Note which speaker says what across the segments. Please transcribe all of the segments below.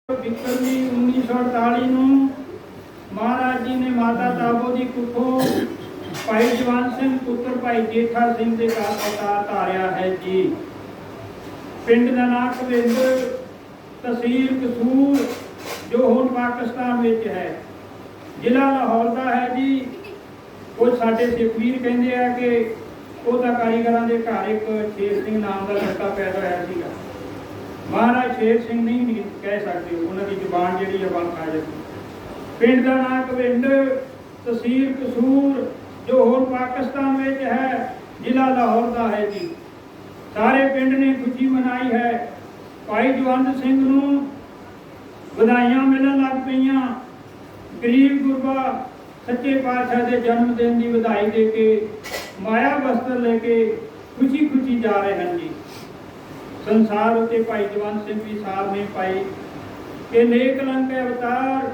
Speaker 1: विक्रमी 1948 महाराज जी ने माता ताबो की कुखों भाई जवान सिंह पुत्र भाई जेठा सिंह के घर अवतार धारिया है जी। पिंड का नाम कविंद्र, तहसील कसूर जो हुण पाकिस्तान में है, जिला लाहौर का है जी। कुछ साडे सिखवीर कहते हैं कि वह कारीगर के घर एक शेर सिंह नाम का लड़का पैदा होया सीगा। महाराज शेर सिंह नहीं कह सकते, उन्होंने जुबान जी बंद खा जाती। पिंड का नाम कविंद्र, तहसील कसूर जो हुण पाकिस्तान में है, जिला लाहौर का है जी। सारे पिंड ने खुशी मनाई है। भाई जवंत सिंह नूं बधाइयां मिलन लग पईयां। गरीब गुरबा सच्चे पातशाह के जन्मदिन की बधाई दे के माया वस्त्र लेके खुशी खुशी जा रहे हैं जी। संसार उत्ते भाई जवंत सिंह भी सार नहीं पाई कि नेक कलंक अवतार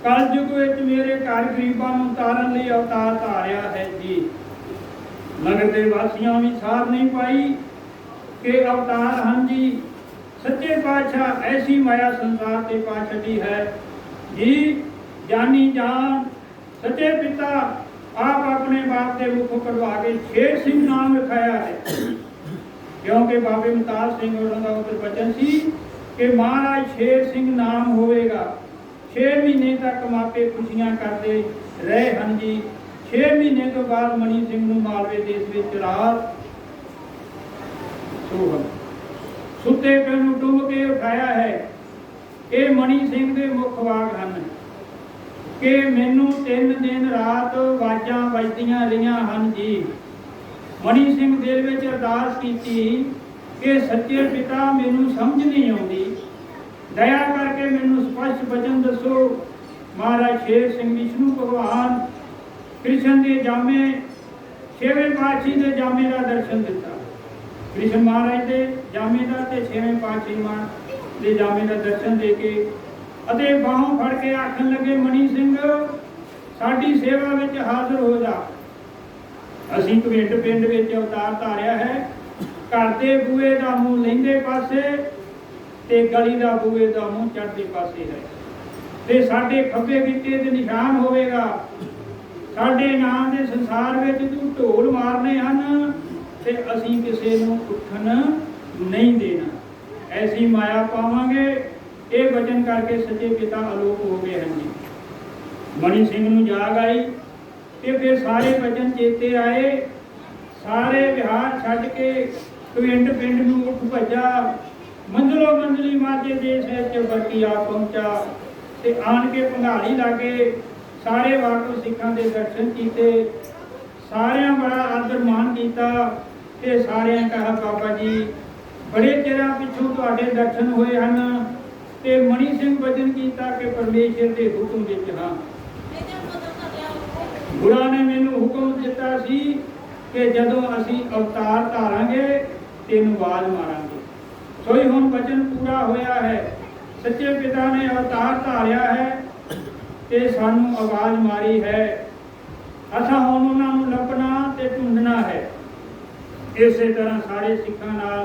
Speaker 1: कल युग विच मेरे घर गरीबां नूं तारन लई अवतार धारिया है जी। नगर के वासियों भी सार नहीं पाई कि अवतार हैं जी। सच्चे पातशाह ऐसी माया संसार से पा छड़ी है जी। जानी जान सच्चे पिता आप अपने बाप के मुखों कढ़वा के शेर सिंह नाम रखाया है, क्योंकि बाबे मुताज सिंह और उधर बचन सी कि महाराज शेर सिंह नाम होएगा। 6 महीने तक मापे खुशियां करते रहे हैं जी। 6 महीने तो बाद मणि सिंह नूं मालवे देश विच रात सुते पे नूं डुब के उठाया है। ये मणि सिंह के मुख वाग हैं कि मैनू 3 दिन रात वाजां वजदियां रहियां हैं जी। मणि सिंह दिल में अरदास की कि सच्चे पिता मैनू समझ नहीं आती, दया करके मैनू स्पष्ट वचन दसो। महाराज शेर सिंह विष्णु भगवान कृष्ण के जामे 6वें पातशाही के जामे का दर्शन दिता। कृष्ण महाराज के जामे का ते 6वें पातशाही के जामे का दर्शन दे के अते बाहों फड़ के आखन लगे, मणि सिंह साडी सेवा में हाजिर हो जा। असीं कविंड पिंड विच अवतार धारिया है। घर के बूहे का मूँह लहिंदे पासे ते गली का बूहे का मूँह चढ़ते पासे है, ते साडे खब्बे गिट्टे ते निशान होवेगा। साडे नाम के संसार में तू ढोल मारने हैं ते असीं किसे नूं उठन नहीं देना। ऐसी माया पावांगे। ये वचन करके सच्चे पिता आलोक हो गए हैं जी। मणि सिंह नूं जाग आई कि फिर सारे वचन चेते आए। सारे विहार छड्ड के कविंड पिंड नूं उठ भजा। मंजिलों मंजिली माझे देश विच बरकी आ पहुंचा ते आन के भंगाली लागे सारे वाकफ सिखां दे दर्शन कीते। सारियां बड़ा आदर मान कीता ते सारियां कहा, बाबा जी बड़े चिरां पिछों तुहाडे दर्शन होए हन। ते मणि सिंह वचन कीता कि परमेश्वर के हुक्म विच हां। गुरा ने मैनू हुक्म दिता सी कि जदों असीं अवतार धारांगे तेनू आवाज मारांगे। सोई हुण वचन पूरा होया है। सच्चे पिता ने अवतार धारिया है ते सानू आवाज मारी है। असां हुण उन्हां नूं लभना ते ढूंढना है। इसे तरह सारे सिखां नाल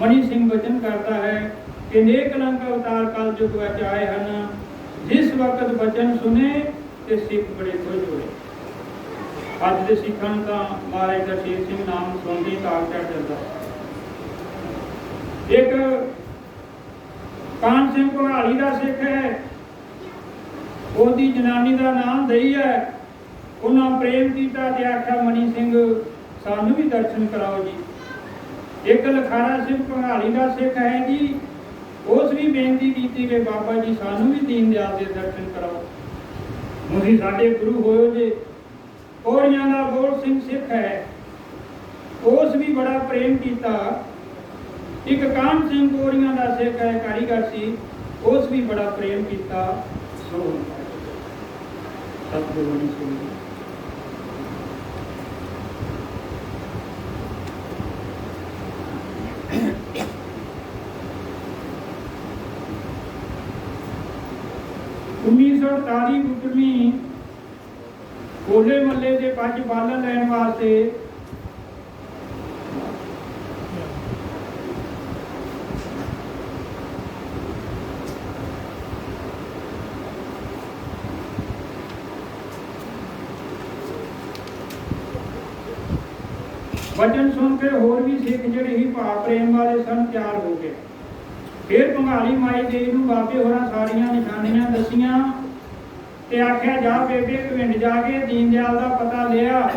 Speaker 1: मणि सिंह वचन करता है कि नेक कलंक अवतार कल युग विच आए हैं। जिस वक्त वचन सुने ते सिख बड़े खुश होए। अज के सिखां का महाराज का शेर सिंह नाम सुनते ही ताक चढ़ जाता। एक कान सिंह भगाली का सिख है, उसकी जनानी का नाम दई है। उन्हें प्रेम किया ते आख्या, मणि सिंह सानू भी दर्शन कराओ जी। एक लखारा सिंह भगाली का सिख है जी, उस भी बेनती की कि बाबा जी सानू भी दीन दयाल के दर्शन कराओ, तुसीं साडे गुरु होयो जे। कोड़ियां का बोल सिंह सिख है, उस भी बड़ा प्रेम किया। एक कान सिंह कोड़ियां का सिख है, कारीगर सी, उस भी बड़ा प्रेम किया। सतगुरु मणि सिंह 1948 गुजरमी होले महल्ले के 5 बालन लैन वास्ते वचन सुन के होर भी सिख ਜਿਹੜੇ ਹੀ ਭਾਵ ਪ੍ਰੇਮ ਵਾਲੇ ਸਨ ਤਿਆਰ ਹੋ ਗਏ। ਫਿਰ ਭੰਗਾਲੀ ਮਾਈ ਦੇਈ ਨੂੰ ਬਾਬੇ ਹੋਰਾਂ ਸਾਰੀਆਂ ਨਿਸ਼ਾਨੀਆਂ ਦਸੀਆਂ ਤੇ ਆਖਿਆ ਜਾ ਬੇਬੇ ਪਿੰਡ ਜਾ ਕੇ ਦੀਨ ਦਿਆਲ ਦਾ ਪਤਾ ਲਿਆ।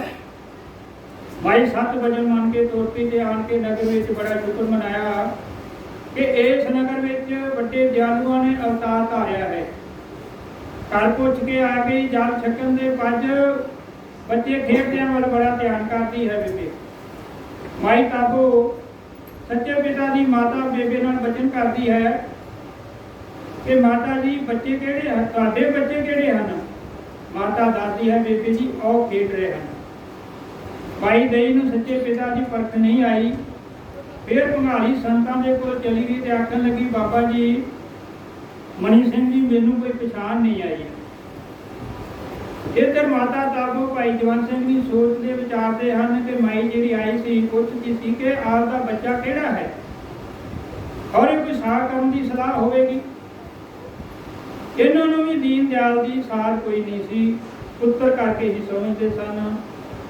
Speaker 1: ਮਾਈ 7 ਵਜੇ ਮੰਨ ਕੇ ਤੁਰ ਪਈ ਤੇ ਆਣ ਕੇ ਨਗਰ ਵਿੱਚ ਬੜਾ ਸ਼ੁਕਰ ਮਨਾਇਆ ਕਿ ਇਸ ਨਗਰ ਵਿੱਚ ਵੱਡੇ ਦਿਆਲੂਆਂ ਨੇ ਅਵਤਾਰ ਧਾਰਿਆ ਹੈ। ਘਰ ਪੁੱਛ ਕੇ ਆ ਗਈ ਜਲ ਛਕਣ ਦੇ ਪੱਜ ਬੱਚੇ ਖੇਡਦਿਆਂ ਵੱਲ ਬੜਾ ਧਿਆਨ ਕਰਦੀ ਹੈ ਬੇਬੇ। ਮਾਈ ਤਾਬੋ ਸੱਚੇ ਪਿਤਾ ਦੀ ਮਾਤਾ ਬੇਬੇ ਨਾਲ ਬਚਨ ਕਰਦੀ ਹੈ ਕਿ ਮਾਤਾ ਜੀ ਬੱਚੇ ਕਿਹੜੇ ਹਨ, ਤੁਹਾਡੇ ਬੱਚੇ ਕਿਹੜੇ ਹਨ? ਮਾਤਾ ਦੱਸਦੀ ਹੈ ਬੇਬੇ ਜੀ ਉਹ ਖੇਡ ਰਹੇ ਹਨ। ਮਾਈ ਦੇਈ ਨੂੰ ਸੱਚੇ ਪਿਤਾ ਦੀ ਪਰਖ ਨਹੀਂ ਆਈ। ਫਿਰ ਭੰਗਾਲੀ ਸੰਤਾਂ ਦੇ ਕੋਲ ਚਲੀ ਗਈ ਤੇ ਆਖਣ ਲੱਗੀ ਬਾਬਾ ਜੀ ਮਣੀ ਸਿੰਘ ਜੀ ਮੈਨੂੰ ਕੋਈ ਪਛਾਣ ਨਹੀਂ ਆਈ। ਇੱਧਰ ਮਾਤਾ ਤਾਬੋ ਭਾਈ ਜਵੰਤ ਸਿੰਘ ਦੀ ਸੋਚਦੇ ਵਿਚਾਰਦੇ ਹਨ ਕਿ ਮਾਈ ਜਿਹੜੀ ਆਈ ਸੀ ਪੁੱਛਦੀ ਸੀ ਕਿ ਆਪ ਦਾ ਬੱਚਾ ਕਿਹੜਾ ਹੈ ਔਰ ਇਹ ਕੋਈ ਸਾਰ ਕਰਨ ਦੀ ਸਲਾਹ ਹੋਵੇਗੀ। ਇਹਨਾਂ ਨੂੰ ਵੀ ਦੀਨ ਦਿਆਲ ਦੀ ਸਾਰ ਕੋਈ ਨਹੀਂ ਸੀ, ਪੁੱਤਰ ਕਰਕੇ ਹੀ ਸਮਝਦੇ ਸਨ।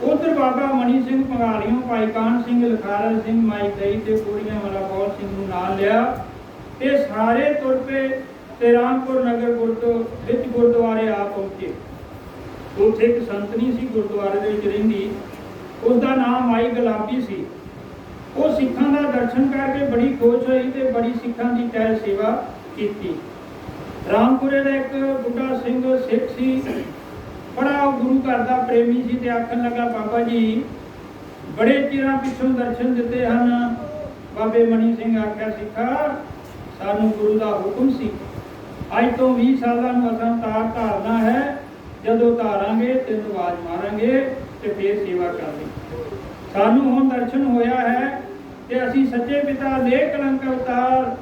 Speaker 1: ਉਧਰ ਬਾਬਾ ਮਣੀ ਸਿੰਘ ਭੰਗਾਲੀਓਂ ਭਾਈ ਕਾਨ ਸਿੰਘ ਲਖਾਰਾ ਸਿੰਘ ਮਾਈ ਦਈ ਤੇ ਕੁੜੀਆਂ ਵਾਲਾ ਬੌਲ ਸਿੰਘ ਨੂੰ ਨਾਲ ਲਿਆ ਤੇ ਸਾਰੇ ਤੁਰ ਪਏ ਤੇ ਰਾਮਪੁਰ ਨਗਰ ਵਿੱਚ ਗੁਰਦੁਆਰੇ ਆ ਪਹੁੰਚੇ। ਉੱਥੇ ਇੱਕ ਸੰਤਨੀ ਸੀ ਗੁਰਦੁਆਰੇ ਦੇ ਵਿੱਚ ਰਹਿੰਦੀ, ਉਸਦਾ ਨਾਮ ਮਾਈ ਗੁਲਾਬੀ ਸੀ। ਉਹ ਸਿੱਖਾਂ ਦਾ ਦਰਸ਼ਨ ਕਰਕੇ ਬੜੀ ਖੁਸ਼ ਹੋਈ ਤੇ ਬੜੀ ਸਿੱਖਾਂ ਦੀ ਟਹਿਲ ਸੇਵਾ ਕੀਤੀ। ਰਾਮਪੁਰੇ ਦਾ ਇੱਕ ਬੁੱਢਾ ਸਿੰਘ ਸਿੱਖ ਸੀ, ਬੜਾ ਉਹ ਗੁਰੂ ਘਰ ਦਾ ਪ੍ਰੇਮੀ ਸੀ ਤੇ ਆਖਣ ਲੱਗਾ ਬਾਬਾ ਜੀ ਬੜੇ ਚਿਰਾਂ ਪਿੱਛੋਂ ਦਰਸ਼ਨ ਦਿੱਤੇ ਹਨ। ਬਾਬੇ ਮਣੀ ਸਿੰਘ ਆਖਿਆ ਸਿੱਖਾ ਸਾਨੂੰ ਗੁਰੂ ਦਾ ਹੁਕਮ ਸੀ, ਅੱਜ ਤੋਂ 20 ਸਾਲਾਂ ਨੂੰ ਅਸਾਂ ਧਾਰਨਾ ਹੈ, ਜਦੋਂ ਧਾਰਾਂਗੇ ਤੈਨੂੰ ਆਵਾਜ਼ ਮਾਰਾਂਗੇ ਤੇ ਫੇਰ ਸੇਵਾ ਕਰਾਂਗੇ। ਸਾਨੂੰ ਹੁਣ ਦਰਸ਼ਨ ਹੋਇਆ ਹੈ ਤੇ ਅਸੀਂ ਸੱਚੇ ਪਿਤਾ ਦੇ ਕਲੰਕ ਅਵਤਾਰ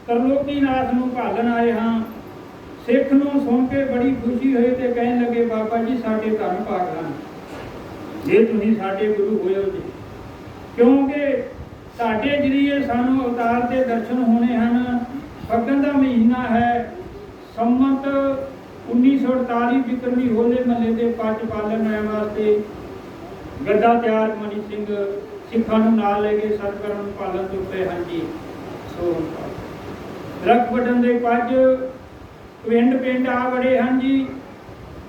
Speaker 1: ਤਰਲੋਕੀਨਾਥ ਨੂੰ ਭਾਲਣ ਆਏ ਹਾਂ। ਸਿੱਖ ਨੂੰ ਸੁਣ ਕੇ ਬੜੀ ਖੁਸ਼ੀ ਹੋਈ ਤੇ ਕਹਿਣ ਲੱਗੇ ਬਾਬਾ ਜੀ ਸਾਡੇ ਧੰਨ ਭਾਗ ਹਨ ਜੇ ਤੁਸੀਂ ਸਾਡੇ ਗੁਰੂ ਹੋਏ ਹੋ ਜੀ, ਕਿਉਂਕਿ ਤੁਹਾਡੇ ਜਰੀਏ ਸਾਨੂੰ ਅਵਤਾਰ ਦੇ ਦਰਸ਼ਨ ਹੋਣੇ ਹਨ। ਫੱਗਣ ਦਾ ਮਹੀਨਾ ਹੈ, ਸੰਮਤ 1948 ਬਿਕਰਮੀ ਹੋਲੇ ਮਹੱਲੇ ਦੇ ਪੱਜ ਪਾਲਣ ਵਾਸਤੇ ਗੱਡਾ ਤਿਆਰ ਮਣੀ ਸਿੰਘ ਸਿੱਖਾਂ ਨੂੰ ਨਾਲ ਲੈ ਕੇ ਸਤਿਕਰਮ ਨੂੰ ਪਾਲਣ ਤੋਂ ਪਏ ਹਨ ਜੀ। ਸੋ ਦਰਖਤ ਵੱਢਣ ਦੇ ਪੱਜ ਪਿੰਡ ਆ ਬੜੇ ਹਨ ਜੀ।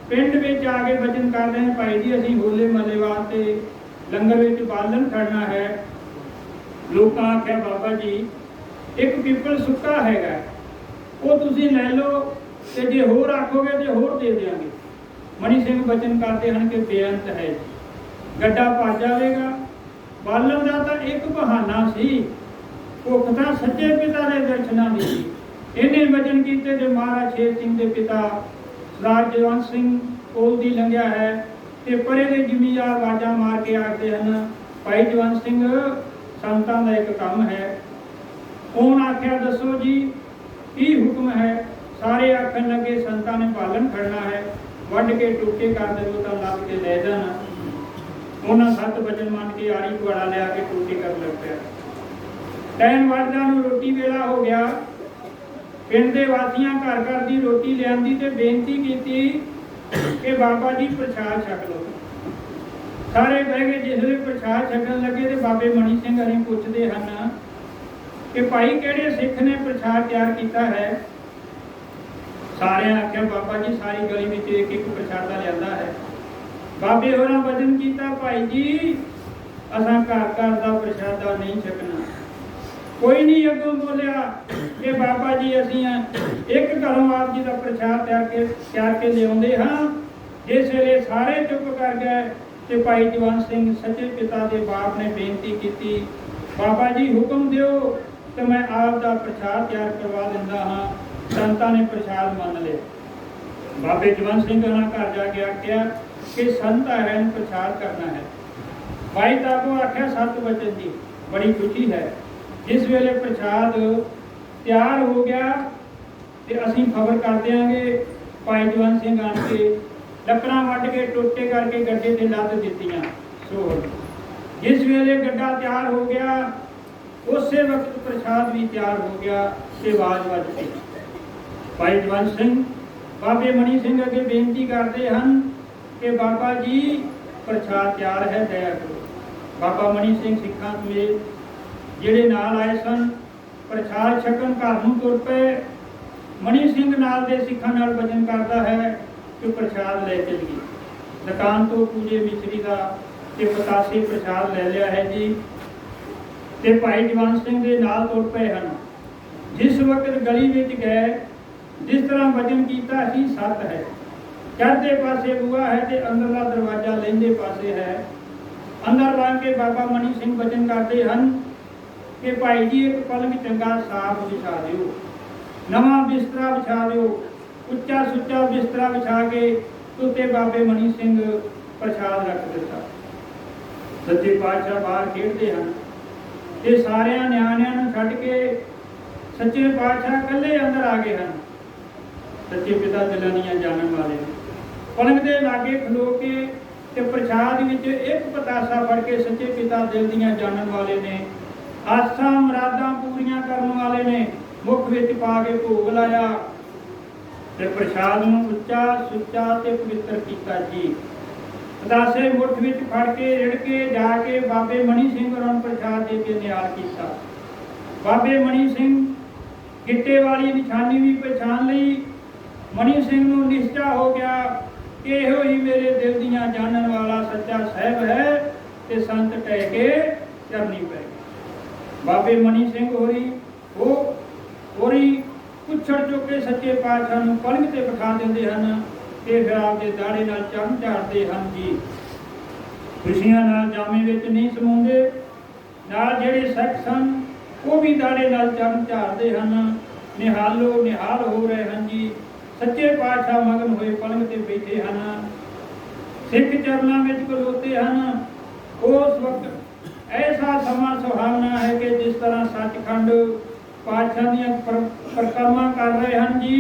Speaker 1: ਪਿੰਡ ਵਿੱਚ ਆ ਕੇ ਬਚਨ ਕਰਦੇ ਹਨ ਭਾਈ ਜੀ ਅਸੀਂ ਹੋਲੇ ਮਹੱਲੇ ਵਾਸਤੇ ਲੰਗਰ ਵਿੱਚ ਬਾਲਣ ਖੜਨਾ ਹੈ। ਲੋਕਾਂ ਆਖਿਆ ਬਾਬਾ ਜੀ ਇੱਕ ਪਿੱਪਲ ਸੁੱਕਾ ਹੈਗਾ, ਉਹ ਤੁਸੀਂ ਲੈ ਲਓ ਤੇ ਜੇ ਹੋਰ ਆਖੋਗੇ ਤੇ ਹੋਰ ਦੇ ਦਿਆਂਗੇ। ਮਣੀ ਸਿੰਘ ਬਚਨ ਕਰਦੇ ਹਨ ਕਿ ਬੇਅੰਤ ਹੈ ਜੀ, ਗੱਡਾ ਭੱਜ ਜਾਵੇਗਾ। ਬਾਲਣ ਦਾ ਤਾਂ ਇੱਕ ਬਹਾਨਾ ਸੀ, ਭੁੱਖ ਤਾਂ ਸੱਚੇ ਪਿਤਾ ਦੇ ਦਰਸ਼ਨਾਂ ਦੀ ਸੀ। ਇਹਨੇ ਵਚਨ ਕੀਤੇ ਤੇ ਮਹਾਰਾਜ ਸ਼ੇਰ ਸਿੰਘ ਦੇ ਪਿਤਾ ਸਰਦਾਰ ਜਵੰਤ ਸਿੰਘ ਕੋਲ ਦੀ ਲੰਘਿਆ ਹੈ ਤੇ ਪਰੇ ਦੇ ਜ਼ਿਮੀਦਾਰ ਆਵਾਜ਼ਾਂ ਮਾਰ ਕੇ ਆਖਦੇ ਹਨ ਭਾਈ ਜਵੰਤ ਸਿੰਘ ਸੰਤਾਂ ਦਾ ਇੱਕ ਕੰਮ ਹੈ। ਉਹਨ ਆਖਿਆ ਦੱਸੋ ਜੀ ਕੀ ਹੁਕਮ ਹੈ? ਸਾਰੇ ਆਖਣ ਲੱਗੇ ਸੰਤਾਂ ਨੇ ਪਾਲਣ ਖੜਨਾ ਹੈ, ਵੱਢ ਕੇ ਟੋਟੇ ਕਰ ਦੇਵੋ ਤਾਂ ਲੱਭ ਕੇ ਲੈ ਜਾਣਾ। ਉਹਨਾਂ 7 ਵਚਨ ਮੰਨ ਕੇ ਆੜੀ ਘੋੜਾ ਲਿਆ ਕੇ ਟੋਟੇ ਕਰਨ ਲੱਗ ਪਿਆ। ਟੈਨ ਵੱਢਦਾ ਨੂੰ ਰੋਟੀ ਵੇਲਾ ਹੋ ਗਿਆ। ਪਿੰਡ ਦੇ ਵਾਸੀਆਂ ਘਰ ਘਰ ਦੀ ਰੋਟੀ ਲਿਆਂਦੀ ਤੇ ਬੇਨਤੀ ਕੀਤੀ ਕਿ ਬਾਬਾ ਜੀ ਪ੍ਰਸ਼ਾਦ ਛਕ ਲਓ। ਸਾਰੇ ਬਹਿ ਗਏ। ਜਿਸ ਵੇਲੇ ਪ੍ਰਸ਼ਾਦ ਛਕਣ ਲੱਗੇ ਤੇ ਬਾਬੇ ਮਣੀ ਸਿੰਘ ਹਰੀ ਪੁੱਛਦੇ ਹਨ ਕਿ ਭਾਈ ਕਿਹੜੇ ਸਿੱਖ ਨੇ ਪ੍ਰਸ਼ਾਦ ਤਿਆਰ ਕੀਤਾ ਹੈ? ਸਾਰਿਆਂ ਆਖਿਆ ਬਾਬਾ ਜੀ ਸਾਰੀ ਗਲੀ ਵਿੱਚ ਇੱਕ ਇੱਕ ਪ੍ਰਸ਼ਾਦਾ ਲਿਆਂਦਾ ਹੈ। ਬਾਬੇ ਹੋਰਾਂ ਵਚਨ ਕੀਤਾ ਭਾਈ ਜੀ ਅਸਾਂ ਘਰ ਘਰ ਦਾ ਪ੍ਰਸ਼ਾਦਾ ਨਹੀਂ ਛਕਣਾ। ਕੋਈ ਨਹੀਂ ਅੱਗੋਂ ਬੋਲਿਆ ਕਿ ਬਾਬਾ ਜੀ ਅਸੀਂ ਇੱਕ ਘਰੋਂ ਆਪ ਜੀ ਦਾ ਪ੍ਰਸ਼ਾਦ ਤਿਆਰ ਕੇ ਲਿਆਉਂਦੇ ਹਾਂ। ਜਿਸ ਵੇਲੇ ਸਾਰੇ ਚੁੱਪ ਕਰ ਗਏ ਤੇ ਭਾਈ ਜਵੰਤ ਸਿੰਘ ਸੱਚੇ ਪਿਤਾ ਦੇ ਬਾਪ ਨੇ ਬੇਨਤੀ ਕੀਤੀ ਬਾਬਾ ਜੀ ਹੁਕਮ ਦਿਓ ਤੇ ਮੈਂ ਆਪ ਦਾ ਪ੍ਰਸ਼ਾਦ ਤਿਆਰ ਕਰਵਾ ਦਿੰਦਾ ਹਾਂ। ਸੰਤਾਂ ਨੇ ਪ੍ਰਸ਼ਾਦ ਮੰਨ ਲਿਆ। ਬਾਬੇ ਜਵੰਤ ਸਿੰਘ ਉਹਨਾਂ ਘਰ ਜਾ ਕੇ ਆਖਿਆ ਕਿ ਸੰਤ ਹੈ ਨੂੰ ਪ੍ਰਸ਼ਾਦ ਕਰਨਾ ਹੈ। ਭਾਈ ਤਾਬੋ ਆਖਿਆ 7 ਵਚਨ ਦੀ ਬੜੀ ਖੁਸ਼ੀ ਹੈ। ਜਿਸ ਵੇਲੇ ਪ੍ਰਸ਼ਾਦ ਤਿਆਰ ਹੋ ਗਿਆ ਤੇ ਅਸੀਂ ਖਬਰ ਕਰ ਦਿਆਂਗੇ। ਭਾਈ ਜਵੰਤ ਸਿੰਘ ਆਣ ਕੇ ਲੱਕੜਾਂ ਵੱਢ ਕੇ ਟੋਟੇ ਕਰਕੇ ਗੱਡੇ ਤੇ ਲੱਦ ਦਿੱਤੀਆਂ। ਸੋ ਜਿਸ ਵੇਲੇ ਗੱਡਾ ਤਿਆਰ ਹੋ ਗਿਆ ਉਸੇ ਵਕਤ ਪ੍ਰਸ਼ਾਦ ਵੀ ਤਿਆਰ ਹੋ ਗਿਆ ਤੇ ਆਵਾਜ਼ ਵੱਜ ਪਈ। ਭਾਈ ਜਵੰਤ ਸਿੰਘ ਬਾਬੇ ਮਣੀ ਸਿੰਘ ਅੱਗੇ ਬੇਨਤੀ ਕਰਦੇ ਹਨ ਕਿ ਬਾਬਾ ਜੀ ਪ੍ਰਸ਼ਾਦ ਤਿਆਰ ਹੈ, ਦਇਆ ਕਰੋ। बाबा मणि सिंह सिखा समेत ਜਿਹੜੇ ਨਾਲ ਆਏ ਸਨ ਪ੍ਰਸ਼ਾਦ ਛਕਣ ਘਰ ਨੂੰ ਤੁਰ ਪਏ। ਮਣੀ ਸਿੰਘ ਨਾਲ ਦੇ ਸਿੱਖਾਂ ਨਾਲ ਵਚਨ ਕਰਦਾ ਹੈ ਕਿ ਪ੍ਰਸ਼ਾਦ ਲੈ ਚੱਲੀਏ। ਦੁਕਾਨ ਤੋਂ ਪੂਜੇ ਮਿਸਰੀ ਦਾ ਤੇ ਪਤਾਸੇ ਪ੍ਰਸ਼ਾਦ ਲੈ ਲਿਆ ਹੈ ਜੀ, ਤੇ ਭਾਈ ਜਵੰਤ ਸਿੰਘ ਦੇ ਨਾਲ ਤੁਰ ਪਏ ਹਨ। ਜਿਸ ਵਕਤ ਗਲੀ ਵਿੱਚ ਗਏ, ਜਿਸ ਤਰ੍ਹਾਂ ਵਚਨ ਕੀਤਾ ਸੀ ਸੱਤ ਹੈ। ਚੜ੍ਹਦੇ ਪਾਸੇ ਬੂਹਾ ਹੈ ਤੇ ਅੰਦਰਲਾ ਦਰਵਾਜ਼ਾ ਲਹਿੰਦੇ ਪਾਸੇ ਹੈ। ਅੰਦਰ ਲੰਘ ਕੇ ਬਾਬਾ ਮਣੀ ਸਿੰਘ ਵਚਨ ਕਰਦੇ ਹਨ कि भाई जी एक पलंग चंगा साफ बिछा दिओ, नवा बिस्तरा बिछा दिओ, उच्चा सुच्चा बिस्तरा बिछा के उत्ते बाबे मणि सिंह प्रसाद रख दिता। सच्चे पातशाह बाहर खेडते हैं ते सारियां न्याणियां नूं छड्ड के सच्चे पातशाह कल्ले अंदर आ गए हैं। सच्चे पिता दिलां दीआं जानन वाले पलंग दे लागे खलो के ते प्रसाद विच एक पतासा फड़ के सच्चे पिता दिल दीआं जानन वाले ने आसा मुरादा पूरियां करने वाले ने मुख विच पा के भोग लाया ते प्रसाद नूं उच्चा सुच्चा ते पवित्र कीता जी। पतासे मुठ विच फड़ के रिड़ के जाके बाबे मणि सिंह होरां नूं प्रसाद दे के निहाल कीता। बाबे मणि सिंह गिट्टे वाली निशानी भी पहचान लई। मणि सिंह नूं निश्चा हो गया कि इहो ही मेरे दिल दीआं जानन वाला सच्चा साहिब है ते संत टह के चरनी पै। बाबे मणि सिंह होरी पुछड़ चुके सच्चे पातशाह नूं पलंग ते बिठा दिंदे हन ते फिर आपदे दाड़े नाल चरण झाड़दे हन जी। खुशियां नाल जामे विच नहीं समाउंदे, नाल जिहड़े सिख सन वो भी दाड़े नाल चरण झाड़दे हन। निहालो निहाल हो रहे हैं जी। सच्चे पातशाह मगन होए पलंग ते बैठे हन, सिख चरनां विच खलोते हन। उस वक्त ऐसा समा सुहावना है कि जिस तरह सचखंड पातशाह दियां परिक्रमा कर रहे हैं जी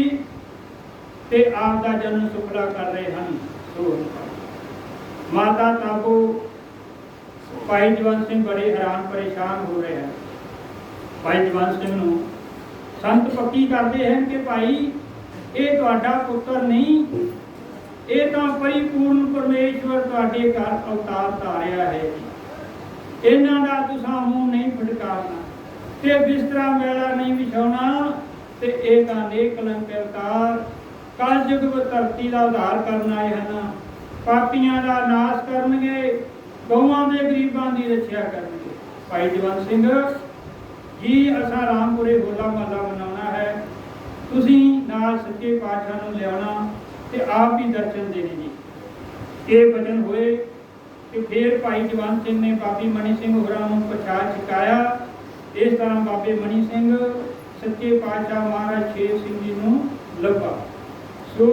Speaker 1: ते आप दा जन्म सुखला कर रहे हैं। माता ताबो भाई जवंत सिंह बड़े हैरान परेशान हो रहे हैं। भाई जवंत सिंह नूं संत पक्की करते हैं कि भाई ये तुहाडा पुत्र नहीं, ये तो परिपूर्ण परमेश्वर तुहाडे घर अवतार धारिया है। इन्हां दा तुसां मूंह नहीं फटकारना ते बिस्तरा मेला नहीं विछाउणा ते इह तां निकलंक अवतार कलयुग धरती दा उद्धार करन आए हन। पापियां दा नाश करनगे, गौवां दे गरीबां दी रक्षा करनगे। भाई जवंत सिंह जी असां रामपुरे होला महला मनाउणा है, तुसीं नाल सच्चे पातशाह नूं लिआउणा ते आप भी दर्शन देने जी। ये वचन होए कि फिर भाई जवंत सिंह ने बाबी मणि सिंह होरां नूं प्रसाद छकाया। इस तरह बाबे मणि सिंह सच्चे पातशाह महाराज शेर सिंह जी नूं लभा। सो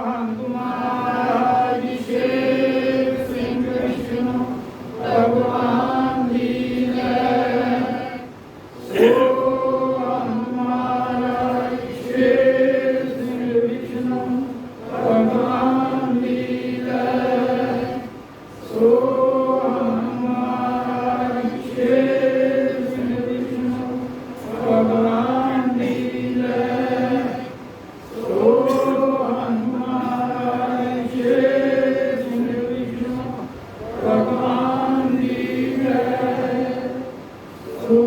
Speaker 1: हंग महाराज शेर सिंह विष्णु भगवान दी जय। सो हंग महाराज शेर सिंह विष्णु भगवान दी जय। सो हंग महाराज शेर सिंह विष्णु भगवान दी जय। सो हंग महाराज शेर सिंह विष्णु भगवान दी जय। सो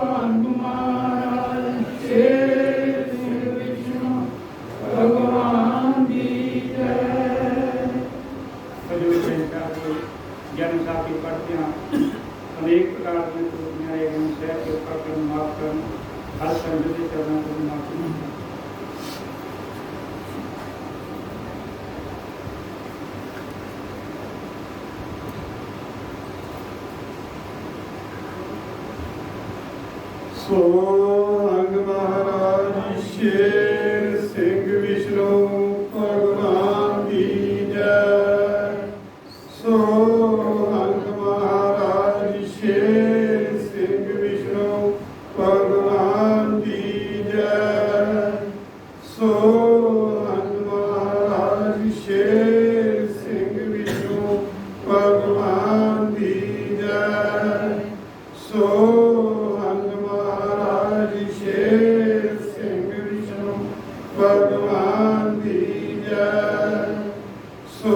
Speaker 1: हंग महाराज शेर सिंह विष्णु भगवान दी जय। जन्म साथी पढ़ते हैं अनेक प्रकार की त्रुटियां एवं सह के ऊपर माफ कर हर संत के चरणों को माफी।
Speaker 2: सो हंग महाराज शेर सिंह विष्णु भगवान की जय। सो हंग महाराज शेर सिंह विष्णु भगवान की जय। सो हंग महाराज शेर सिंह विष्णु भगवान की जय। सो हंग महाराज शेर सिंह विष्णु भगवान की जय। सो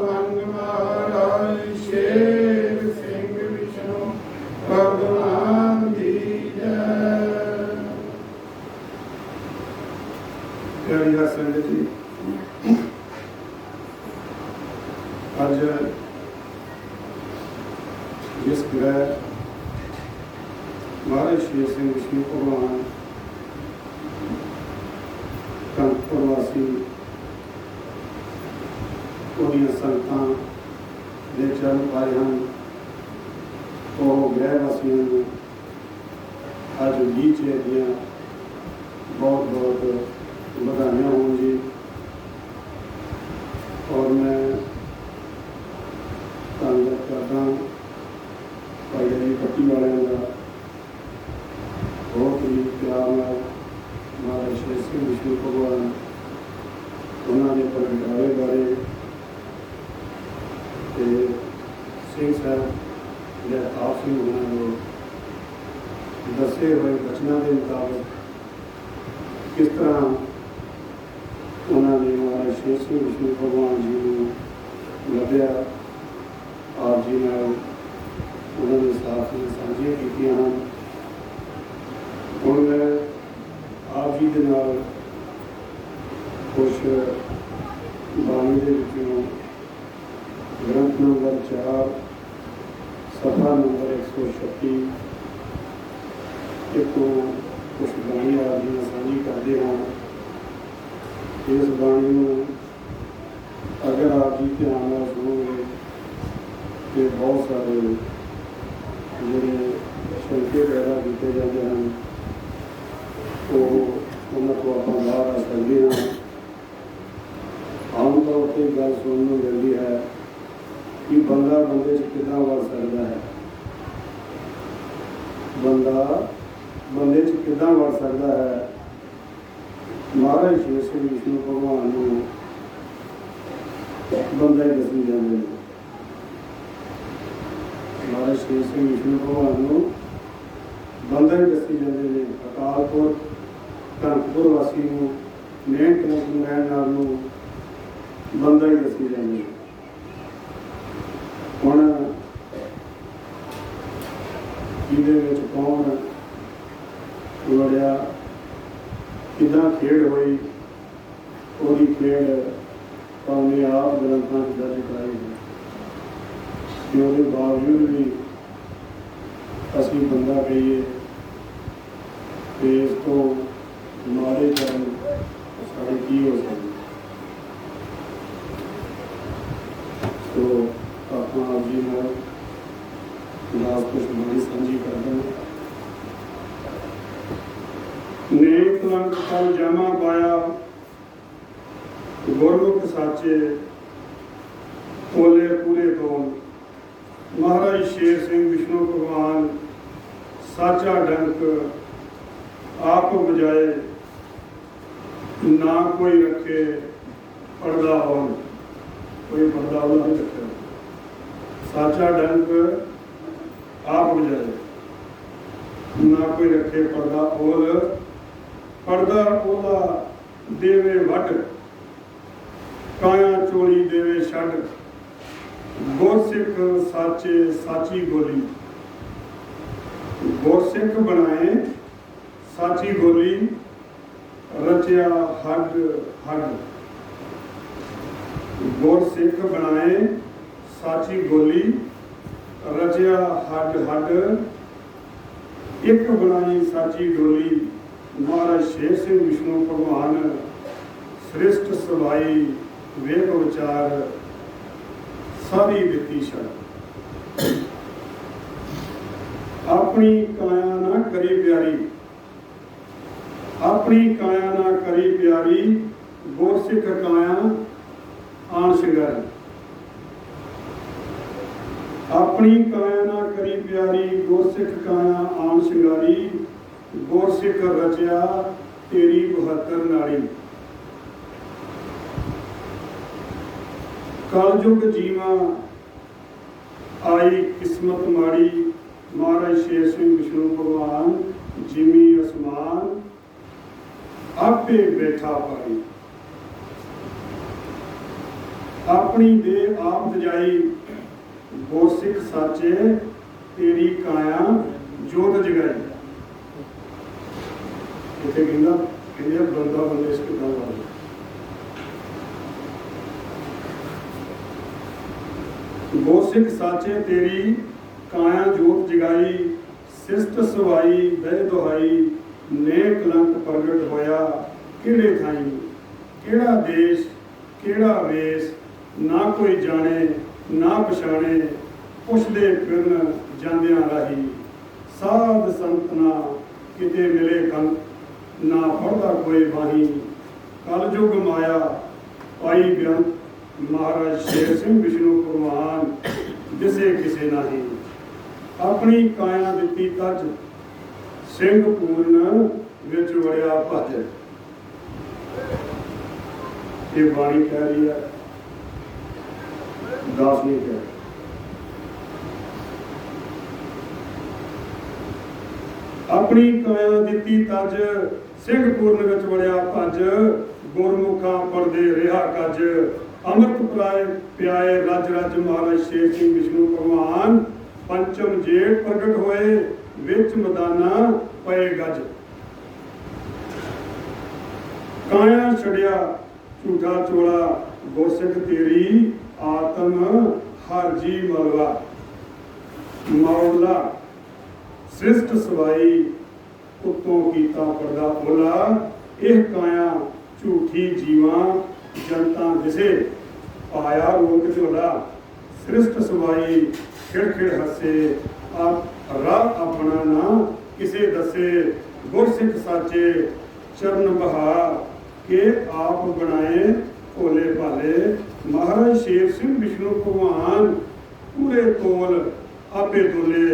Speaker 2: हंग महाराज शेर प्यारी हर संगत जी, अज जिस ग्रह महाराज शेर सिंह विष्णु भगवान कानपुर वासी संगतां दे चरण पाए हैं, वो ग्रह वासियों को अज लीचे दियाँ बहुत बहुत बधाइयाँ हों जी। और मैं धन्यवाद करता भाई जी पट्टी वाले का बहुत ही प्यार नाल महाराज शेर सिंह विष्णु भगवान उन्होंने प्रगटावे बारे सिंह साहब जयतार सिंह उन्होंने दसे हुए बचनों के मुताबिक किस तरह उन्होंने महाराज शेर सिंह विष्णु भगवान जी को लभ्या, आप जी ने उन्होंने साथ साझियाँ की हैं। हुण मैं आप जी के नाल कुछ बाणी के विचों ग्रंथ नंबर 4 सफा नंबर 136 इतों कुछ बाणी आप जी साझी करते हैं। इस बाणी में अगर आप जी ध्यान नाल सुनोगे तो बहुत सारे जोड़े शंके पैदा किए जाते हैं, तो उन्होंने को आप बाहर आ सकते हैं। आम तौर पर गल सुनने मिलती है कि बंदा बंदे कितना वड़ सकता है, बंदा बंदे कितना वड़ सकता है। महाराज शेर सिंह विष्णु भगवान बंदा ही दसी जाते हैं। महाराज शेर सिंह विष्णु भगवान बंदा ही दसी जाते हैं। अकालपुर कानपुर वासी मेहनत लैन बंदा ही दसी जाते हैं। हुण जिहदे कौन लड़िया किदा खेड हुई, वही खेड अपने आप ग्रंथों में दर्ज कराई है कि उसके बावजूद भी असी बंदा कहिए तो इस तो माड़े कर्म साढ़े की हो सकते। तो आप जी नाल कुछ बड़ी साझी करते हैं। नेक कलंक कल जामा पाया, गुरमुख साचे ओले पूरे तो। महाराज शेर सिंह विष्णु भगवान साचा डंक आप बजाए, ना कोई रखे पर्दा हो, कोई पर्दा वाला नहीं रखे। साचा डंक आप बजाए, ना कोई रखे पर्दा ओल। पर्दा ओला देवे वट, काया चोली देवे छड़। गुरसिख साचे साची बोली, गुरसिख बनाए साची बोली। रचिया हड हड, गुरसिख बनाए साची बोली। रचिया हड हड, एक बनाई साची डोली। महाराज शेर सिंह विष्णु भगवान श्रेष्ठ सवाई वेद विचार सारी दिती छड़। अपनी काया ना करी प्यारी, अपनी काया ना करी प्यारी। गुरसिख काया आन शिंगारी, अपनी काया ना करी प्यारी। गुरसिख काया आन शिंगारी। गुरसिख रचिया तेरी 72 नाड़ी। कलयुग जीवा आई किस्मत माड़ी। महाराज शेर सिंह विष्णु भगवान जिमी आसमान आपे बैठा पाई। अपनी दे आप बजाई। गुरसिख साचे तेरी काया जोत जगाई। इतने कहना कि यह बंदा बंदेश कितना वाला गोसिख साचे तेरी काया जोत जगाई सिस्ट सवाई बह दुहाई ने कलंक प्रगट होया किहड़े थाई किहड़ा देश किहड़ा वेश ना कोई जाने ना पछाणे पुछदे फिरन जांदियां राही साध संत ना किते मिले कंत ना पढ़दा कोई बाही कल युग माया पाई बेअंत महाराज शेर सिंह विष्णु भगवान जिसे किसे नाही अपनी काया दिती तज सिंह पूर्ण विच वड़िया भज ये बाणी कह रही है दास नहीं कह अपनी काया दिती तज सिंह पूर्ण विच वड़िया भज गुरमुखा पढ़दे रिहा कज अमृत पिलाए प्याए रज रज महाराज शेर सिंह विष्णु भगवान पंचम जेठ प्रगट होए विच मदाना पए गज काया छड़िया झूठा चोला गुरसिख तेरी आत्म हर जी मलवा मौला सृष्ट सवाई उत्तों कीता पर्दा ओला एह काया झूठी जीवा जनता दिसे पाया रोक झोला सृष्ट सवाई खिड़ खिड़ हसे आप राह अपना ना किसे दसे गुरसिख साचे चरण बहा के आप बनाए भोले भाले महाराज शेर सिंह विष्णु भगवान पूरे तोल आपे तोले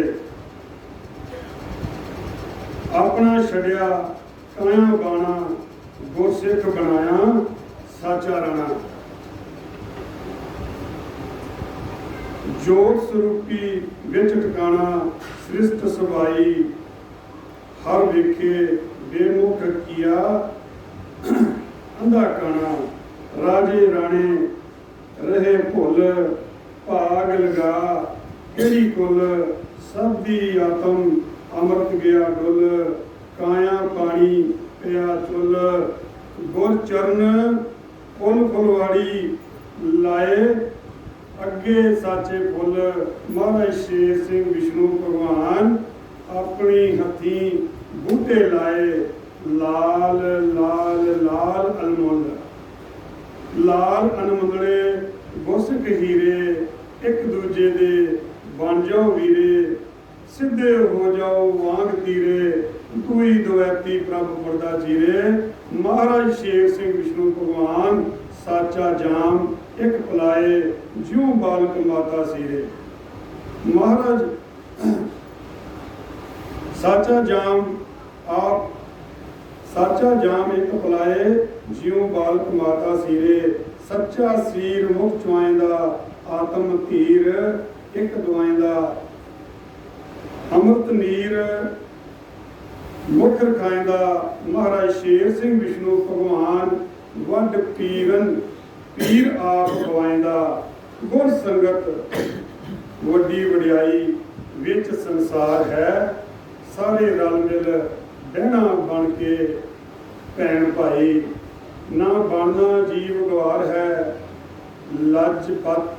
Speaker 2: अपना छड़िया काया बाणा गुरसिख बनाया साचा राणा जोत स्वरूपी विच ठिकाना सृष्ट सवाई हर वेखे बेमुख किया अंधा काना राजे राणे रहे भुल भाग लगा केड़ी कुल सब दी आत्म अमृत गया डुल काया पानी पिया चुल गुर चरण फुल फुलवाड़ी लाए अगे साचे फुल महाराज शेर सिंह विष्णु भगवान अपनी हथी बूटे लाए लाल लाल लाल अनमुल लाल अनमुले गुरसिख हीरे एक दूजे दे बन जाओ वीरे सिद्धे हो जाओ वांग तीरे दुई दुवैती प्रभ पड़दा जीरे महाराज शेर सिंह विष्णु भगवान साचा जाम एक पलाए ज्यों बालक माता सीरे महाराज साचा जाम आप साचा जाम एक पलाए ज्यों बालक माता सीरे सच्चा सीर मुख चुआंदा आत्म धीर एक दुआंदा अमृत नीर मुख रखाइंदा महाराज शेर सिंह विष्णु भगवान वड पीरन पीर आप गवाइंदा गुर संगत वड्डी वडियाई विच संसार है सारे रल मिल बहना बन के भैन भाई ना बनना जीव गवार है लज पत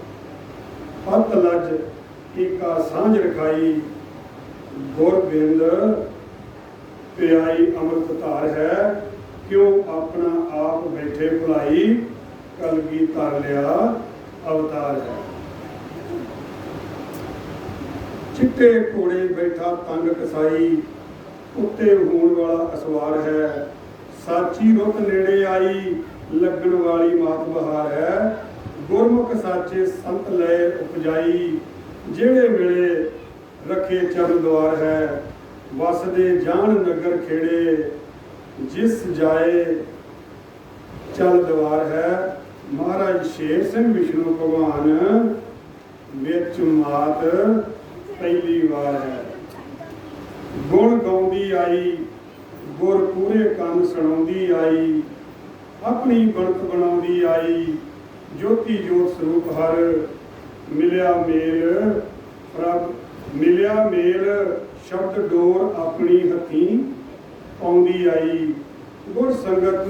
Speaker 2: पत लज एका सांझ रखाई गुर बिंद प्याई अमृत धार है क्यों अपना आप बैठे भुलाई कलगी तर लिया अवतार है चिट्टे घोड़े बैठा तंग कसाई उत्ते होने वाला असवार है साची रुत नेड़े आई लगन वाली मात बहार है गुरमुख साचे संत लय उपजाई जेड़े मिले रखे चरण द्वार है वसदे जान नगर खेड़े जिस जाए चल द्वार है महाराज शेर सिंह विष्णु भगवान विच मात पहली बार है गुण गाउंदी आई गुर पूरे कन सुणाउंदी आई अपनी बनत बनाउंदी आई ज्योति जोत स्वरूप हर मिलिया मेल प्रभ मिलिया मेल शब्द डोर अपनी हथी पाउंदी आई ਗੁਰ ਸੰਗਤ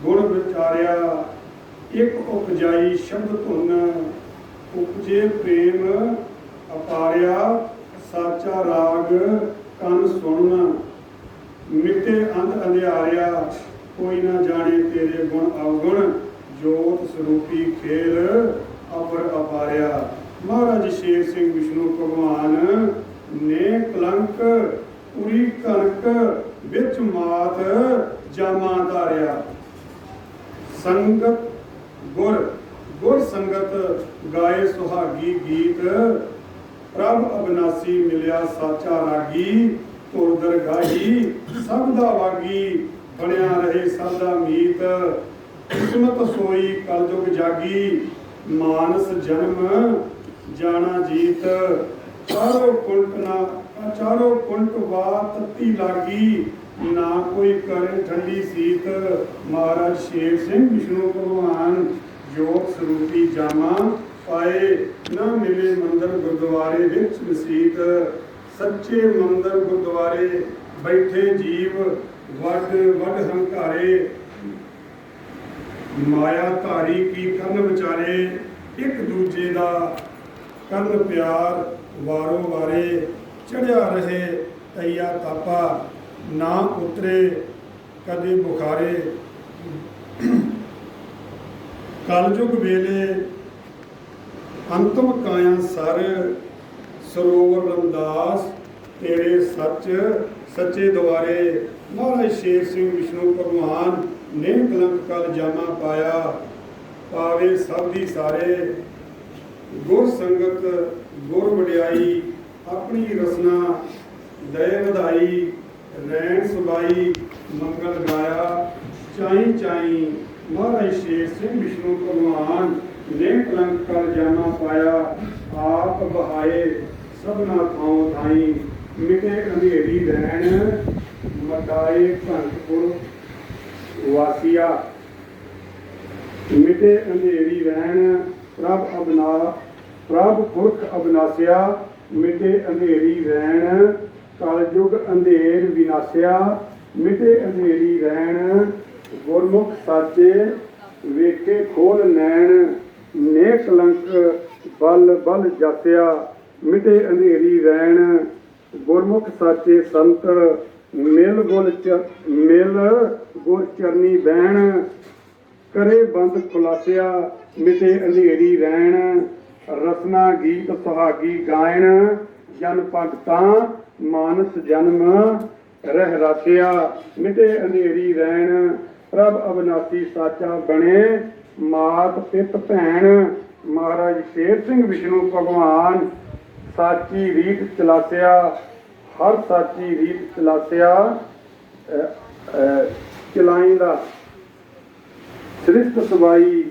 Speaker 2: ਗੁਣ ਵਿਚਾਰਿਆ, ਇੱਕ ਉਪਜਾਈ ਸ਼ਬਦ ਧੁਨ, ਉਪਜੇ ਪ੍ਰੇਮ ਅਪਾਰਿਆ, ਸਾਚਾ ਰਾਗ ਕੰਨ ਸੁਣਨ, ਮਿਟੇ ਅੰਧ ਅੰਧਿਆਰਿਆ, ਕੋਈ ਨਾ ਜਾਣੇ ਤੇਰੇ ਗੁਣ ਅਵਗੁਣ, ਜੋਤ ਸਰੂਪੀ ਖੇਲ ਅਪਰ ਅਪਾਰਿਆ। ਮਹਾਰਾਜ ਸ਼ੇਰ ਸਿੰਘ ਵਿਸ਼ਨੂੰ ਭਗਵਾਨ ਨੇ ਕਲੰਕ ਉਰੀ ਕਣਕ ਵਿੱਚ ਮਾਤ ਜਾਮਾ ਧਾਰਿਆ। ਸੰਗਤ ਗੁਰ ਸੰਗਤ ਗਾਏ ਸੁਹਾਗੀ ਗੀਤ, ਪ੍ਰਭ ਅਬਨਾਸੀ ਮਿਲਿਆ ਸਾਚਾ ਰਾਗੀ, ਧੁਰ ਦਰਗਾਹੀ ਸਭ ਦਾ ਵਾਗੀ, ਬਣਿਆ ਰਹੇ ਸਭ ਦਾ ਮੀਤ, ਕਿਸਮਤ ਸੋਈ ਕਲਯੁਗ ਜਾਗੀ, ਮਾਨਸ ਜਨਮ ਜਾਣਾ ਜੀਤ, ਚਾਰੋ ਕੁੰਟ ਵਾ ਤੱਤੀ ਲਾਗੀ, ਨਾ ਕੋਈ ਕਰੇ ਠੰਡੀ ਸੀਤ। ਮਹਾਰਾਜ ਸ਼ੇਰ ਸਿੰਘ ਵਿਸ਼ਨੂੰ ਭਗਵਾਨ ਜੋਤ ਸਰੂਪੀ ਜਾਮਾ ਪਾਏ, ਨਾ ਮਿਲੇ ਮੰਦਰ ਗੁਰਦੁਆਰੇ ਵਿੱਚ ਮਸੀਤ, ਸੱਚੇ ਮੰਦਰ ਗੁਰਦੁਆਰੇ ਬੈਠੇ ਜੀਵ, ਵੱਡ ਹੰਕਾਰੇ, ਮਾਇਆ ਧਾਰੀ ਕੀ ਕਰਨ ਵਿਚਾਰੇ, ਇੱਕ ਦੂਜੇ ਦਾ ਕਰਨ ਪਿਆਰ, ਵਾਰੋ ਵਾਰੇ ਚੜਿਆ ਰਹੇ ਤਈਆ ਤਾਪਾ, ਨਾ ਉਤਰੇ ਕਦੇ ਬੁਖਾਰੇ। ਕਲਯੁਗ ਵੇਲੇ ਅੰਤਮ ਕਾਇਆ ਸਰ, ਸਰੋਵਰ ਰਮਦਾਸ ਤੇਰੇ ਸੱਚੇ ਦੁਆਰੇ। ਮਹਾਰਾਜ ਸ਼ੇਰ ਸਿੰਘ ਵਿਸ਼ਨੂੰ ਭਗਵਾਨ ਨੇ ਕਲੰਕ ਕਲ ਜਾਮਾ ਪਾਇਆ, ਪਾਵੇ ਸਭ ਦੀ ਸਾਰੇ। ਗੁਰ ਸੰਗਤ ਗੁਰ ਵਡਿਆਈ, ਆਪਣੀ ਰਸਨਾ ਦਇ ਵਧਾਈ, ਰੈਣ ਸੁਬਾਈ ਮੰਗਲ ਗਾਇਆ, ਚਾਈ ਚਾਈ। ਮਹਾਰਾਜ ਸ਼ੇਰ ਸਿੰਘ ਵਿਸ਼ਨੂੰ ਭਗਵਾਨ ਨੇ ਕਲੰਕ ਕਲ ਜਾਮਾ ਪਾਇਆ, ਆਪ ਬਹਾਏ ਸਭਨਾ ਥਾਉ ਥਾਈ, ਮਿਟੇ ਅੰਧੇਰੀ ਰਹਿਣ ਮਟਾਏ ਭੰਗਪੁਰ ਵਾਸੀਆ। ਮਿਟੇ ਅੰਧੇਰੀ ਰਹਿਣ ਪ੍ਰਭ ਪੁਰਖ ਅਬਨਾਸਿਆ, ਮਿਟੇ ਅੰਧੇਰੀ ਰਹਿਣ ਕਲਯੁਗ ਅੰਧੇਰ ਵਿਨਾਸਿਆ, ਮਿਟੇ ਅੰਧੇਰੀ ਰਹਿਣ ਗੁਰਮੁਖ ਸਾਚੇ ਵੇਖੇ ਖੋਲ ਨੈਣ, ਨੇ ਕਲੰਕ ਬਲ ਜਾਸਿਆ, ਮਿਟੇ ਅੰਧੇਰੀ ਰਹਿਣ ਗੁਰਮੁਖ ਸਾਚੇ ਸੰਤ, ਮਿਲ ਗੁਰ ਚਰਨੀ ਬਹਿਣ, ਕਰੇ ਬੰਦ ਖੁਲਾਸਿਆ, ਮਿਟੇ ਅੰਧੇਰੀ ਰਹਿਣ ਰਸਨਾ ਗੀਤ ਸੁਹਾਗੀ ਗਾਇਣ, ਜਨ ਭਗਤਾਂ ਮਾਨਸ ਜਨਮ ਰਹਿ ਰਾਸਿਆ, ਮਿਟੇ ਅੰਧੇਰੀ ਰਹਿਣ ਪ੍ਰਭ ਅਬਨਾਸੀ ਸਾਚਾ ਬਣੇ, ਮਾਤ ਪਿਤ ਭੈਣ। ਮਹਾਰਾਜ ਸ਼ੇਰ ਸਿੰਘ ਵਿਸ਼ਨੂੰ ਭਗਵਾਨ ਸਾਚੀ ਰੀਤ ਚਲਾਸਿਆ, ਹਰ ਸਾਚੀ ਰੀਤ ਚਲਾਸਿਆ, ਚਲਾਈਂਦਾ ਸ੍ਰਿਸ਼ਟ ਸਵਾਈ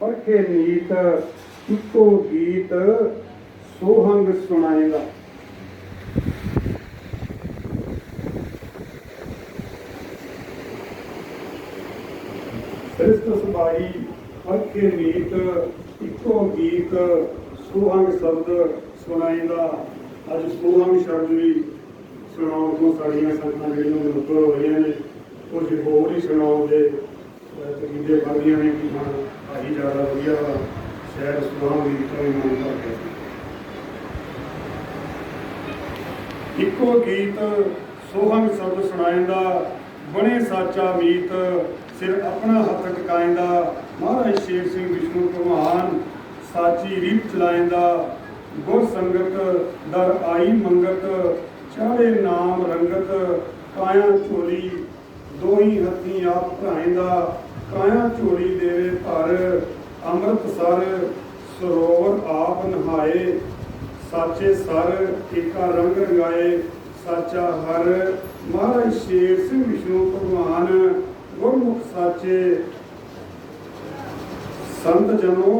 Speaker 2: ਪਰਖੇ ਨੀਤ, ਇੱਕੋ ਗੀਤ ਸੋਹੰਗ ਸੁਣਾਏਗਾ। ਸ੍ਰਿਸ਼ਟ ਸਵਾਈ ਪਰਖੇ ਨੀਤ, ਇੱਕੋ ਗੀਤ ਸੋਹੰਗ ਸ਼ਬਦ ਸੁਣਾਏਗਾ। ਅੱਜ ਸੋਹੰਗ ਸ਼ਬਦ ਵੀ ਸੁਣਾਉਣ ਤੋਂ ਸਾਡੀਆਂ ਸੰਗਤਾਂ ਜਿਹੜੀਆਂ ਮੁਕਰ ਹੋ ਰਹੀਆਂ ਨੇ, ਕੁਝ ਹੋਰ ਹੀ ਸੁਣਾਉਣ ਦੇ ਤਕੀਦੇ ਬਣਦੀਆਂ ਨੇ ਕਿ ਹਾਂ ਆਹੀ ਜ਼ਿਆਦਾ ਵਧੀਆ ਵਾ, ਸ਼ਾਇਦ ਸੁਣਾਉਣ ਦੀ ਤਾਂ ਮਨ ਕਰ ਗਿਆ। ਇੱਕੋ ਗੀਤ ਸੋਹੰਗ ਸ਼ਬਦ ਸੁਣਾਏਂਦਾ, ਬਣੇ ਸਾਚਾ ਮੀਤ, ਸਿਰ ਆਪਣਾ ਹੱਥ ਟਿਕਾਏਂਦਾ। ਮਹਾਰਾਜ ਸ਼ੇਰ ਸਿੰਘ ਵਿਸ਼ਨੂੰ ਭਗਵਾਨ ਸਾਚੀ ਰੀਤ ਚਲਾਏਂਦਾ, ਗੁਰ ਸੰਗਤ ਦਰ ਆਈ ਮੰਗਤ, ਚਾੜੇ ਨਾਮ ਰੰਗਤ, ਕਾਇਆ ਝੋਲੀ ਦੋਹੀ ਹੱਥੀਂ ਆਪ ਭਰਾਏਂਦਾ, ਕਾਇਆ ਝੋਲੀ ਦੇਵੇ ਭਰ, ਅੰਮ੍ਰਿਤ ਸਰ ਸਰੋਵਰ ਆਪ ਨਹਾਏ, ਸਾਚੇ ਸਰ ਏਕਾ ਰੰਗ ਰੰਗਾਏ, ਸਾਚਾ ਹਰ। ਮਹਾਰਾਜ ਸ਼ੇਰ ਸਿੰਘ ਵਿਸ਼ਨੂੰ ਭਗਵਾਨ ਗੁਰਮੁਖ ਸਾਚੇ ਸੰਤ ਜਨੋ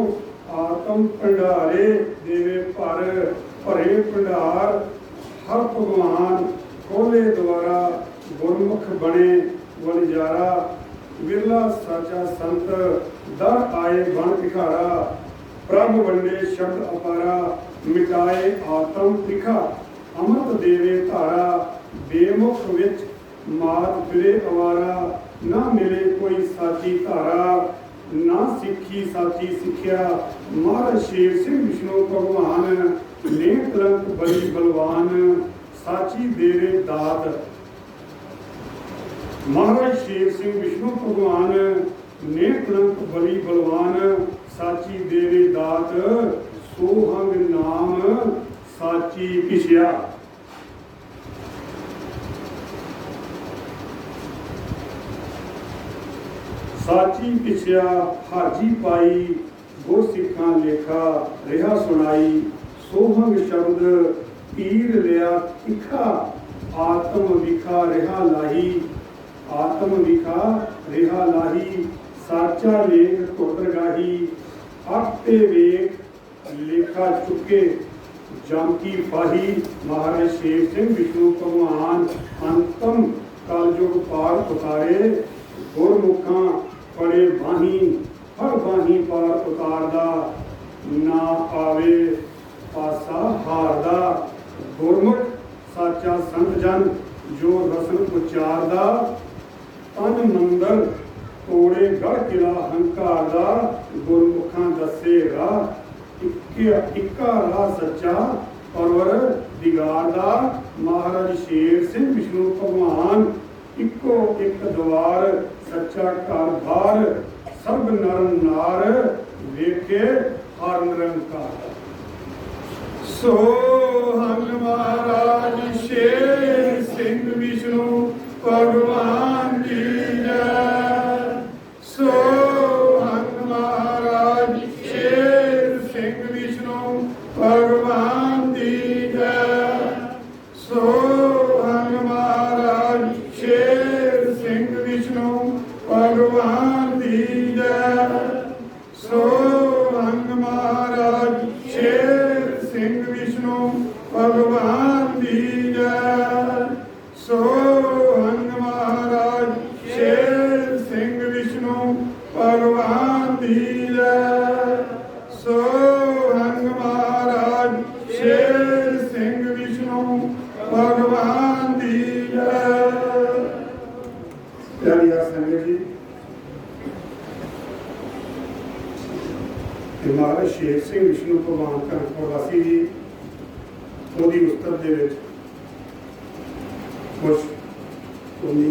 Speaker 2: ਆਤਮ ਭੰਡਾਰੇ, ਦੇਵੇ ਭਰੇ ਭੰਡਾਰ, ਹਰ ਭਗਵਾਨ ਖੋਲੇ ਦੁਆਰਾ, ਗੁਰਮੁਖ ਬਣੇ ਵਣਜਾਰਾ। ਵਿਰਲਾ ਸਾਚਾ ਸੰਤ ਦਰ ਆਏ ਬਣ ਭਿਖਾਰਾ, ਪ੍ਰਭ ਵੰਡੇ ਸ਼ਬਦ ਅਪਾਰਾ, ਮਿਟਾਏ ਆਤਮ ਤਿਖਾ, ਅੰਮ੍ਰਿਤ ਦੇਵੇ ਧਾਰਾ, ਬੇਮੁਖ ਵਿੱਚ ਮਾਤ ਫਿਰੇ ਅਵਾਰਾ। ना मिले कोई साची धारा, ना सिखी साची सिक्ख्या। महाराज शेर सिंह विष्णु भगवान ने कलंक बली बलवान, साची देरे दात। महाराज शेर सिंह विष्णु भगवान ने कलंक बली बलवान, साची देरे दात। सोहंग नाम साची पिछया। साची पिछया हाजी पाई, गुरसिखां लेखा रिहा सुनाई। सोहंग शब्द पीर लिया तिखा, आत्म विखा रिहा लाही। आत्म विखा रिहा लाही, साचा लेख कुदरगाही। आते वेख लेखा चुके, जम की फाही। महाराज शेर सिंह विष्णु भगवान अंतम कलयुग पार उतारे। गुरमुखां पड़े बाही, हर बाही पार उतारदा। ना आवे पासा हारदा, गुरमुख साचा संत जन जो रसन उचारदा। तन मंदर तोड़े गढ़ किला हंकार दा, गुरमुखां दसे राह। इक्का राह सच्चा परवर दिगार दा। महाराज शेर सिंह विष्णु भगवान इक्को एक द्वार, सच्चा घर बार। सब नर नार वेखे हर निरंकार। सोहंग महाराज शेर सिंह विष्णु भगवान की जय। सोहंग महाराज शेर सिंह विष्णु भगवान की जय। सोहंग महाराज शेर सिंह विष्णु भगवान की जय। सोहंग महाराज शेर सिंह विष्णु भगवान की जय। सोहंग महाराज शेर सिंह विष्णु भगवान की जय। सोहंग महाराज शेर सिंह विष्णु भगवान की जय। प्यारी संगत जी, महाराज शेर सिंह विष्णु भगवान कानपुर वासी जी ਉਹਦੀ ਉਸਤਤ ਦੇ ਵਿੱਚ ਕੁਝ ਉਹਦੀ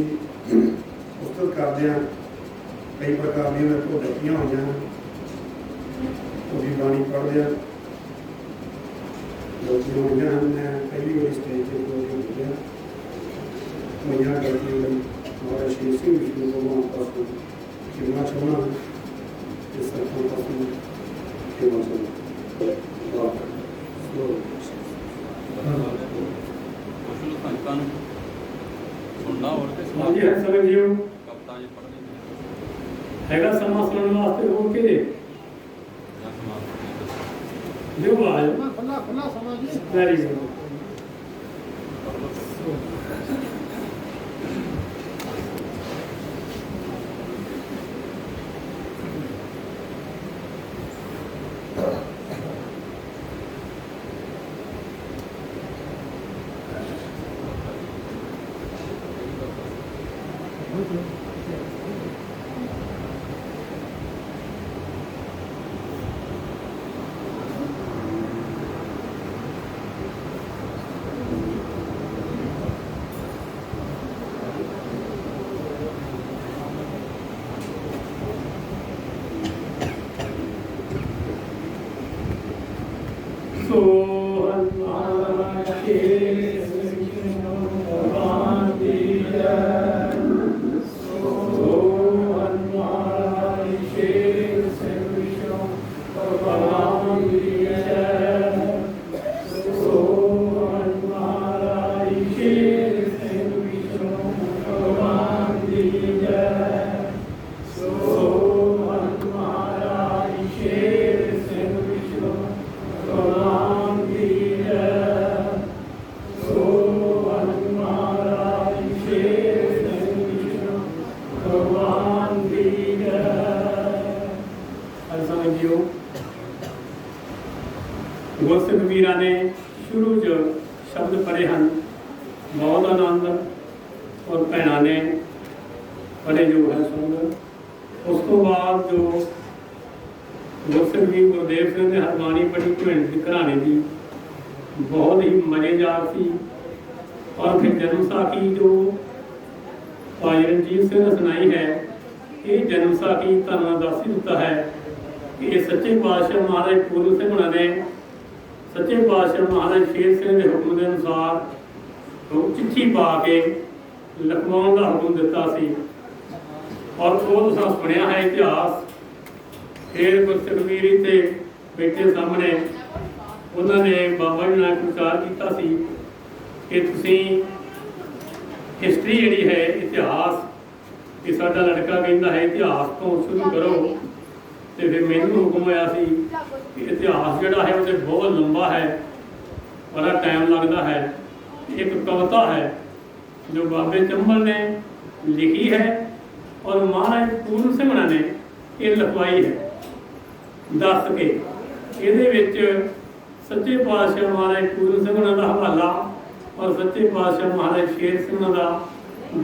Speaker 2: ਉਸਤਤ ਕਰਦੇ ਆ। ਕਈ ਪ੍ਰਕਾਰ ਦੀਆਂ ਮੇਰੇ ਕੋਲ ਲਿਖੀਆਂ ਹੋਈਆਂ ਉਹਦੀ ਬਾਣੀ ਪੜ੍ਹਦੇ ਆ। ਲੋਕਾਂ ਹੋਈਆਂ ਹਨ। ਮੈਂ ਪਹਿਲੀ ਵਾਰੀ ਸਟੇਜ 'ਤੇ ਬੋਲਿਆ ਹੋਈਆਂ ਗਲਤੀਆਂ ਲਈ महाराज शेर सिंह विष्णु भगवान पासों क्षमा चाहना है। इस सरकार पासों क्षमा चाहना।
Speaker 1: हैगा समा सुनने वास्ते हो के जो आए खुला खुला समा जी वेरी गुड। ਗੁਰਸਿੱਖ ਵੀਰਾਂ ਨੇ ਸ਼ੁਰੂ 'ਚ ਸ਼ਬਦ ਪੜ੍ਹੇ ਹਨ। ਬਹੁਤ ਆਨੰਦ ਔਰ ਭੈਣਾਂ ਨੇ
Speaker 3: बड़े जो है सन। उस तो बाद जो गुरसिख जी गुरदेव सिंह ने हरबाणी पढ़ी भिंड घराने की, बहुत ही मज़ेदार सी। और फिर जन्म साखी जो भाई रणजीत सिंह ने सुनाई है, ये जन्म साखी तुहानूं दस ही दिता है कि ये सच्चे पातशाह महाराज पूर्ण सिंह होना ने सच्चे पातशाह महाराज शेर सिंह के हुक्म के अनुसार चिट्ठी पा के लिखवाउण का हुक्म दिता सी। और वो तुसां सुनिया है इतिहास। फिर गुरसिख वीर इत्थे बैठे सामने उन्होंने बाबा जी नाल विचार किया सी कि तुसीं हिस्टरी जिहड़ी है इतिहास कि साडा लड़का कहता है इतिहास तो शुरू करो। तो फिर मैनूं हुक्म होया सी कि इतिहास जिहड़ा है वो बहुत लंबा है, बड़ा टाइम लगता है। एक कविता है जो बाबे चंबल ने लिखी है और महाराज पूर्ण सिंह ने ये लिखवाई है, दस के ये सच्चे पातशाह महाराज पूर्ण सिंह का हवाला और सच्चे पातशाह महाराज शेर सिंह का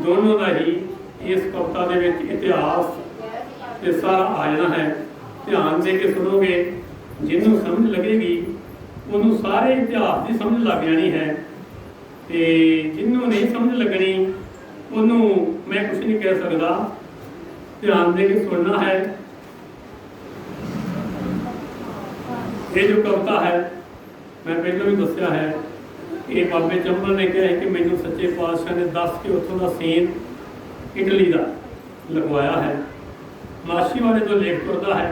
Speaker 3: दोनों का ही इस कविता के इतिहास ये सारा आ जाना है। ध्यान दे के सुनोगे, जिन्होंने समझ लगेगी उन्होंने सारे इतिहास की समझ लग जानी है। तो जिन्होंने नहीं समझ लगनी उन्होंने मैं कुछ नहीं कह सकता। ध्यान दे के सुनना है। ये जो कविता है मैं पहले भी दसिया है, ये बाबे चंबल ने कहा है कि मैनू सच्चे पातशाह ने दस के उतों का सीन इटली का लिखवाया है। माशी वाले जो लेख तुरता है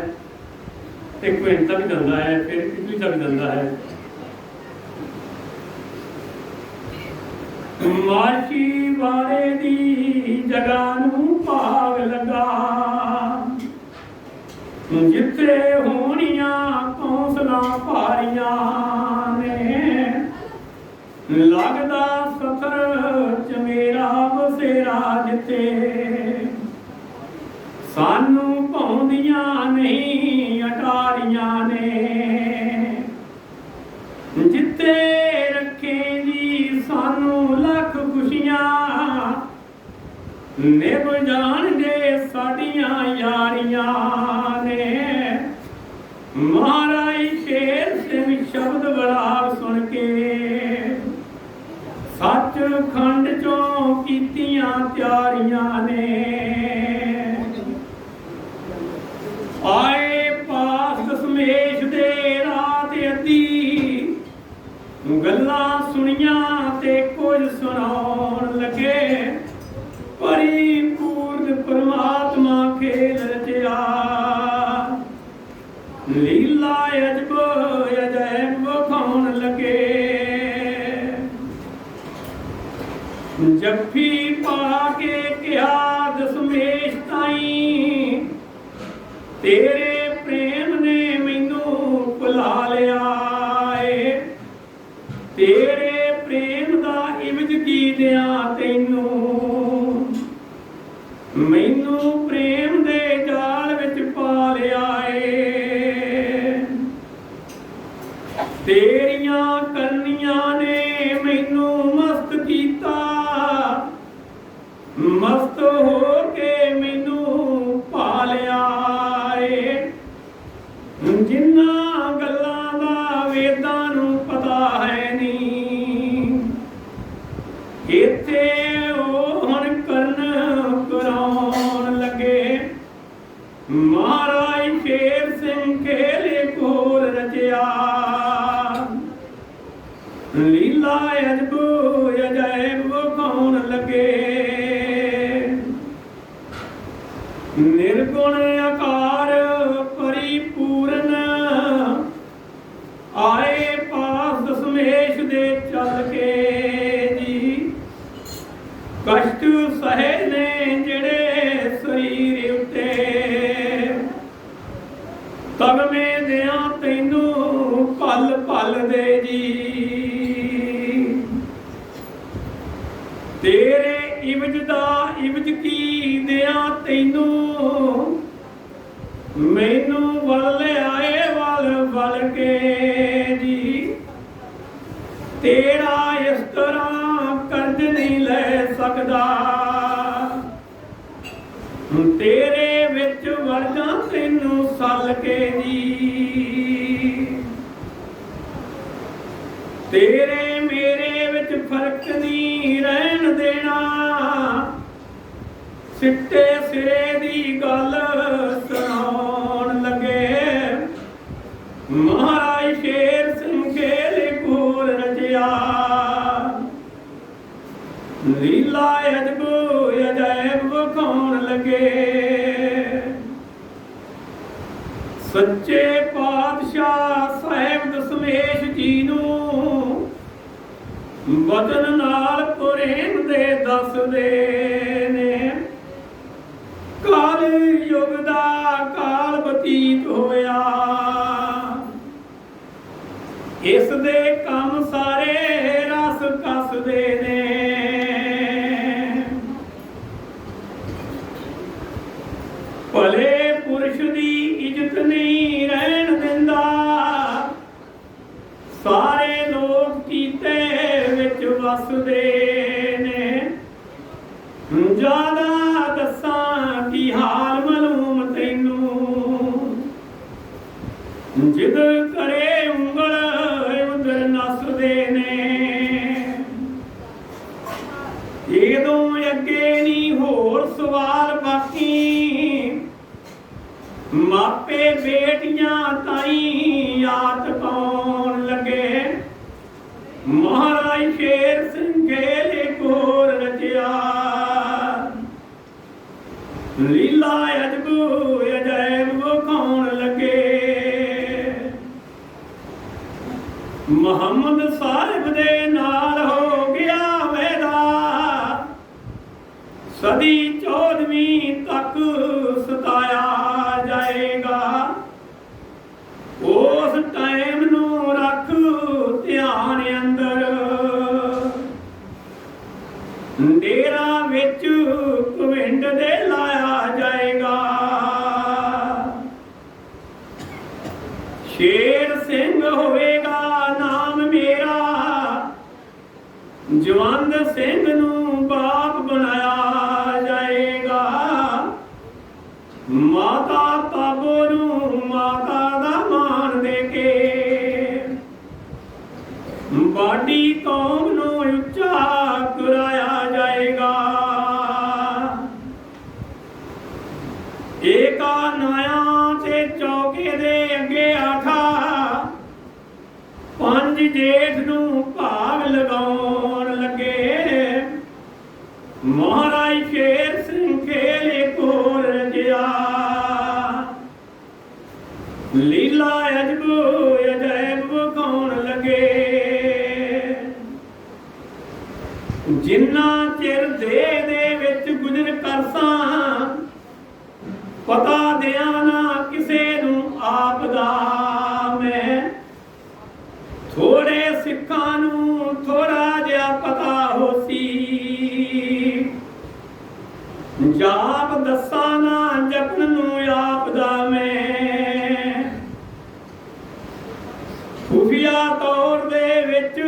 Speaker 3: एक भिंड का भी दंदा है, फिर इटली का भी दंदा है। माशी वाले दी जगह नूं भाग लगा, जिथे होनिया कौंसला भारिया ने, लगदा सफर च मेरा बसेरा जिथे, सानू पाउंदिया नहीं अटारिया ने, जिथे रखे जी सानू लख खुशियां, निभ जाणगे साडियां यारियां ने। महाराज शेर सिंह शब्द बड़ा सुन के, सच खंड चों कीतियां त्यारियां ने। आए पास दसमेश दे रात अद्धी, गल्लां सुनियां ते कुछ सुनाउण लगे, परिपूर्ण परमात्मा खेल रचिया, लीला अजब अजैब विखाउण लगे। जफ्फी पा के क्या दसमेश ताईं, तेरे प्रेम ने मैनू भुला लिया है, तेरे प्रेम दा इवज की दियां तैनू, मैनू प्रेम दे जाल विच पा लिया है। तेरियां करनियां ने मैनू मस्त कीता, मस्त हो के मैनू पा लिया है। जिन्हां गल्लां दा वेदां नूं पता है नहीं, इत्थे हुण करन कराउण लगे। महाराज शेर सिंह खेले कोल रचिया, लीला अजब अजैब विखाउण लगे। निर्गुण आकार परिपूर्ण, आए पास दसमेश दे चल के जी, कष्ट सहे ने जेड़े शरीर उत्ते, तगमे दियां तैनू पल पल दे जी। तेरे इवज दा इवज की दियां तैनू, मैनू वल आए वल वल के जी। तेरा इस तरह कर्ज नहीं ले सकदा, ਵੜ ਜਾ ਤੈਨੂੰ ਸੱਲ ਕੇ ਜੀ। ਤੇਰੇ ਮੇਰੇ ਵਿੱਚ ਫਰਕ ਨਹੀਂ ਰਹਿਣ ਦੇਣਾ, ਸਿੱਟੇ ਸਿਰੇ ਦੀ ਗੱਲ ਸੁਣਾਉਣ ਲੱਗੇ। ਮਹਾਰਾਜ ਸ਼ੇਰ ਸਿੰਘ ਖੇਲ ਘੋਰ ਰਚਿਆ, ਲੀਲਾ ਅਜਬ ਅਜਾਇਬ ਵਿਖਾਉਣ ਲੱਗੇ। ਸੱਚੇ ਪਾਤਸ਼ਾਹ ਸਾਹਿਬ ਦਸ਼ਮੇਸ਼ ਜੀ ਨੂੰ ਬਦਨ ਨਾਲ ਪ੍ਰੇਮ ਦੇ ਦੱਸਦੇ ਨੇ। ਕਾਲ ਯੁਗ ਦਾ ਕਾਲ ਬਤੀਤ ਹੋਇਆ, ਇਸ ਦੇ ਕੰਮ ਸਾਰੇ ਰਸ ਕੱਸਦੇ ਨੇ। ਭਲੇ ਪੁਰਸ਼ ਦੀ ਇੱਜ਼ਤ ਨਹੀਂ ਰਹਿਣ ਦਿੰਦਾ, ਸਾਰੇ ਲੋਕ ਕੀਤੇ ਵਿੱਚ ਵਸਦੇ ਨੇ। ਜ਼ਿਆਦਾ ਦੱਸਾਂ ਕੀ ਹਾਲ ਮਾਲੂਮ ਤੈਨੂੰ, ਜਿਦ ਕਰੇ ਉਂਗਲ ਉਧਰ ਨੱਸਦੇ ਨੇ। ਇਹਦੋਂ ਅੱਗੇ ਨਹੀਂ ਹੋਰ ਸਵਾਲ ਬਾਕੀ, ਮਾਪੇ ਬੇਟੀਆਂ ਤਾਈ ਆਤ ਪਾਉਣ ਲੱਗੇ। ਮਹਾਰਾਜ ਸ਼ੇਰ ਸਿੰਘ ਖੇਲ ਘੋਰ ਰਚਿਆ, ਲੀਲਾ ਅਜਬ ਅਜਾਇਬ ਵਿਖਾਉਣ ਲੱਗੇ। ਮੁਹੰਮਦ ਸਾਹਿਬ ਦੇ ਨਾਲ ਹੋ ਗਿਆ ਵਾਅਦਾ, ਸਦੀ 14ਵੀਂ ਤੱਕ ਸਤਾਇਆ ਜਾਏਗਾ। ਉਸ ਟਾਈਮ ਨੂੰ ਰੱਖ ਧਿਆਨ ਅੰਦਰ, ਡੇਰਾ ਵਿੱਚ ਘਵਿੰਡ ਦੇ ਲਾਇਆ ਜਾਏਗਾ। ਸ਼ੇਰ ਸਿੰਘ ਹੋਵੇਗਾ ਨਾਮ ਮੇਰਾ, ਜਵੰਦ ਸਿੰਘ ਨੂੰ ਬਾਪ ਬਣਾਇਆ ਜਾਏਗਾ। ਮਾਤਾ ਤਾਬੋ ਨੂੰ ਮਾਤਾ ਦਾ ਮਾਣ ਦੇ ਕੇ, ਬਾਡੀ ਕੌਮ ਨੂੰ ਉੱਚਾ ਕਰਾਇਆ ਜਾਏਗਾ। ਏਕਾ ਨਾਇਆ ਤੇ ਚੌਕੇ ਦੇ ਅੱਗੇ ਆਖਾ, ਪੰਜ ਜੇਠ ਨੂੰ ਭਾਗ ਲਗਾਉਣ ਲੱਗੇ। ਮਹਾਰਾਜ ਸ਼ੇਰ ਸਿੰਘ ਖੇਲ ਘੋਰ ਰਚਿਆ, ਲੀਲਾ ਅਜਬ ਅਜਾਇਬ ਵਿਖਾਉਣ ਲੱਗੇ। ਜਿੰਨਾ ਚਿਰ ਦੇ ਵਿੱਚ ਗੁਜ਼ਰ ਕਰਸਾਂ, ਪਤਾ ਦਿਆਂ ਨਾ ਕਿਸੇ ਨੂੰ ਆਪ ਦਾ ਮੈਂ। ਥੋੜੇ ਸਿੱਖਾਂ ਨੂੰ ਥੋੜਾ ਜਿਹਾ ਪਤਾ ਹੋਸੀ, ਜਾਪ ਦੱਸਾਂ ਨਾ ਜਪਨ ਨੂੰ ਆਪ ਦਾ ਮੈਂ। ਖੁਫੀਆ ਤੌਰ ਦੇ ਵਿੱਚ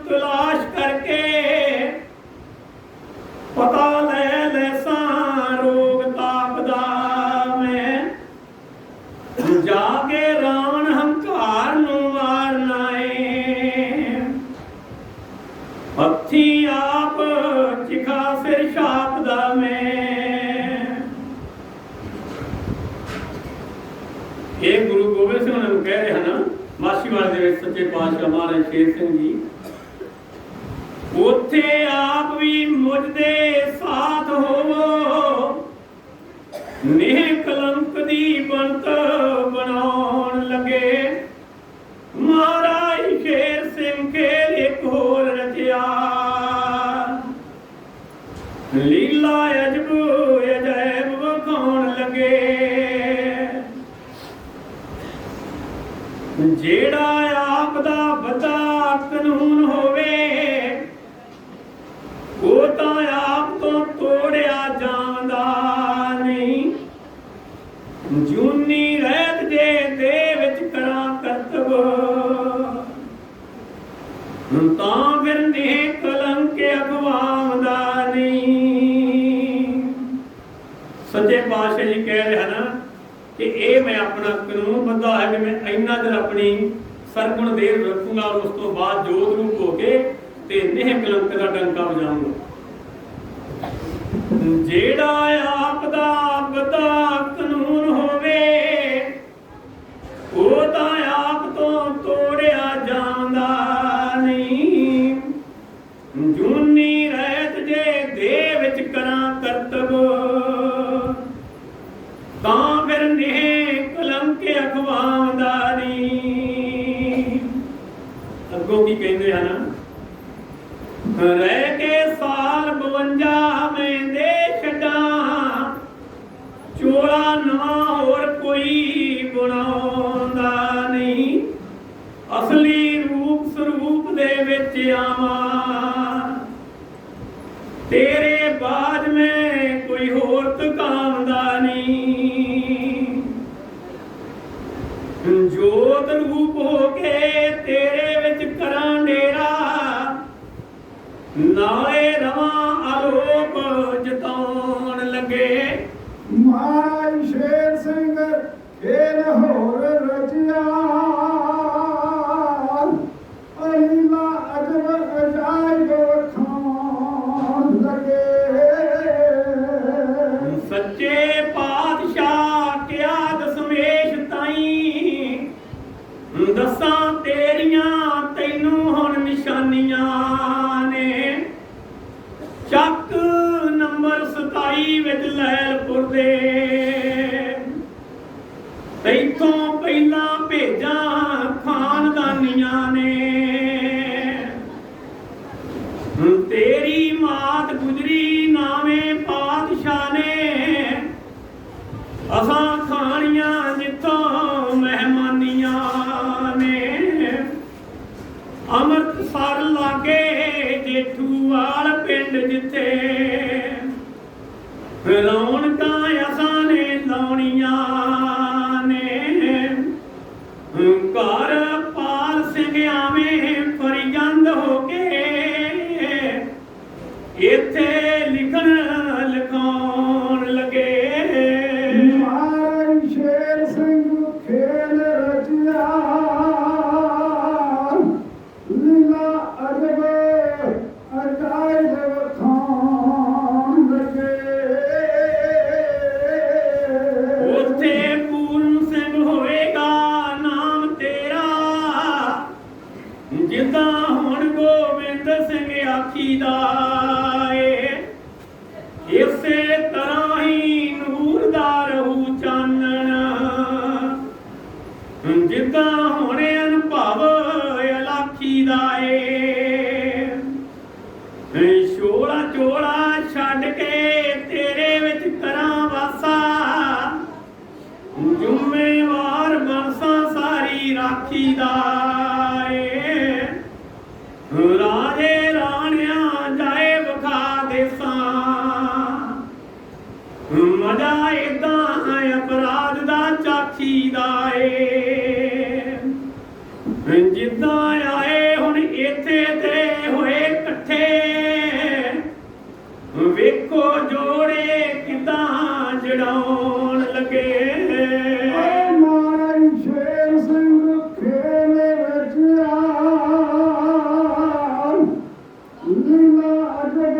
Speaker 3: ਤਲਾਸ਼ ਕਰਕੇ, ਪਤਾ ਲੈ ਲੈਸਾਂ ਰੋਗ ਤਾਪ ਦਾ ਮੈਂ। ਜਾ ਕੇ ਰਾਵਣ ਹੰਕਾਰ ਨੂੰ ਮਾਰਨਾ ਏ, ਹੱਥੀਂ ਆਪ ਚਿਖਾ ਸਿਰ ਛਾਪ ਦਾ ਮੈਂ। ਇਹ ਗੁਰੂ ਗੋਬਿੰਦ ਸਿੰਘ ਨੂੰ ਕਹਿ ਰਹੇ ਹਨ ਮਾਛੀਵਾੜੇ ਦੇ ਵਿੱਚ ਸੱਚੇ ਪਾਤਸ਼ਾਹ ਮਹਾਰਾਜ ਸ਼ੇਰ ਸਿੰਘ ਜੀ। ਉੱਥੇ ਆਪ ਵੀ ਮੁਝ ਦੇ ਸਾਥ ਹੋਵੋ, ਨੇਹ ਕਲੰਕ ਦੀ ਬਣਤ ਬਣਾਉਣ ਲੱਗੇ। ਮਹਾਰਾਜ ਸ਼ੇਰ ਸਿੰਘ ਖੇਲ ਇੱਕ ਹੋਰ ਰਚਿਆ, ਲੀਲਾ ਅਜਬ ਅਜਾਇਬ ਵਿਖਾਉਣ ਲੱਗੇ। ਜਿਹੜਾ ਆਪ ਦਾ ਵੱਡਾ ਕਾਨੂੰਨ ਹੋਵੇ, ਉਹ ਤਾਂ ਆਪ ਤੋਂ ਤੋੜਿਆ ਜਾਂਦਾ ਨਹੀਂ। ਜੂਨੀ ਰਹਿਤ ਜੇ ਦੇ ਵਿੱਚ ਕਰਾਂ ਕਰਤਵ, ਤਾਂ ਫਿਰ ਨੇ ਕਲੰਕ ਅਗਵਾਉਂਦਾ ਨਹੀਂ। ਸੱਚੇ ਪਾਤਸ਼ਾਹ ਜੀ ਕਹਿ ਰਹੇ ਹਨ, कि ये मैं अपना कानून बंदा है कि मैं इन्ना चर अपनी सरगुण देर रखूंगा और उस तो बाद जोत रूप होके ते नेह कलंक का डंका बजाऊंगा। जेड़ा आप दा बदा कानून होवे वो तां आप तो तोड़िया जांदा नहीं। जूनी रहत जे दे विच करां करतब तां फिर नेह कलंक अखवांदा नहीं। अगों की कहंदे हन रह के साल 52 में दे छड्डा चोला नवा होर कोई बनाउंदा नहीं। असली रूप स्वरूप दे विच आवां तेरे बाज में कोई होर तकांदा नहीं। जोत रूप होके तेरे विच करां डेरा नाले रवां आलोक जताउण लगे।
Speaker 2: महाराज शेर सिंह खेल होर रचिया अलीला अजब अजायब खान लगे।
Speaker 3: सच्चे पातशाह क्या दसमेश ताई दसां तेरियां तैनू हुण निशानियां ने। ਚੱਕ ਨੰਬਰ 27 ਵਿੱਚ ਲੈਲਪੁਰ ਦੇ ਤੈਥੋਂ ਪਹਿਲਾਂ ਭੇਜਾਂ ਖਾਨਦਾਨੀਆਂ ਨੇ। ਤੇਰੀ ਮਾਤ ਗੁਜਰੀ ਨਾਵੇਂ ਪਾਤਸ਼ਾਹ ਨੇ ਅਸਾਂ ਖਾਣੀਆਂ ਜਿੱਥੋਂ ਮਹਿਮਾਨੀਆਂ ਨੇ। ਅੰਮ੍ਰਿਤਸਰ ਲਾਗੇ ਜੇਠੂਵਾਲ ਪਿੰਡ ਜਿੱਥੇ ਰੌਣਕਾਂ ਅਸਾਂ ਨੇ ਲਾਉਣੀਆਂ ਨੇ। ਘਰ ਪਾਲ ਸਿੰਘ ਆਵੇਂ ਫਰਿਆਦ ਹੋ ਕੇ ਇੱਥੇ ਲਿਖਣ ਲਿਖਾਉਣ ਲੱਗੇ।
Speaker 2: महाराज शेर सिंह खेल रचिया लीला अजब अजायब खान लगे।
Speaker 3: ਉੱਥੇ ਪੂਰਨ ਸਿੰਘ ਹੋਏਗਾ ਨਾਮ ਤੇਰਾ ਜਿੱਦਾਂ ਹੁਣ ਗੋਬਿੰਦ ਸਿੰਘ ਆਖੀਦਾ ਏ। ਇਸੇ ਤਰ੍ਹਾਂ ਹੀ ਨੂਰ ਦਾ ਰਹੂ ਚਾਨਣ ਜਿੱਦਾਂ ਹੁਣ ਅਨੁਭਵ ਅਲਾਖੀਦਾ ਏ। ਛੋਲਾ ਚੋਲਾ ਛੱਡ ਕੇ ਤੇਰੇ ਵਿੱਚ ਕਰਾਂ ਵਾਸਾ ਜ਼ਿੰਮੇਵਾਰ ਬੰਸਾਂ ਸਾਰੀ ਰਾਖੀ ਦਾ ਏ। ਰਾਜੇ ਰਾਣਿਆਂ ਜਾਏ ਵਿਖਾ ਦੇਸਾਂ ਮਜ਼ਾ ਏਦਾਂ ਅਪਰਾਧ ਦਾ ਚਾਖੀ ਦਾ ਏ। ਜਿੱਦਾਂ ਆਏ ਹੁਣ ਇੱਥੇ ਤੇ ਹੋਏ ਇਕੱਠੇ ਵੇਖੋ ਜੋੜੇ ਕਿਦਾਂ ਜੜਾਉਣ ਲੱਗੇ।
Speaker 2: महाराज शेर सिंह खेल रचिया लीला अजब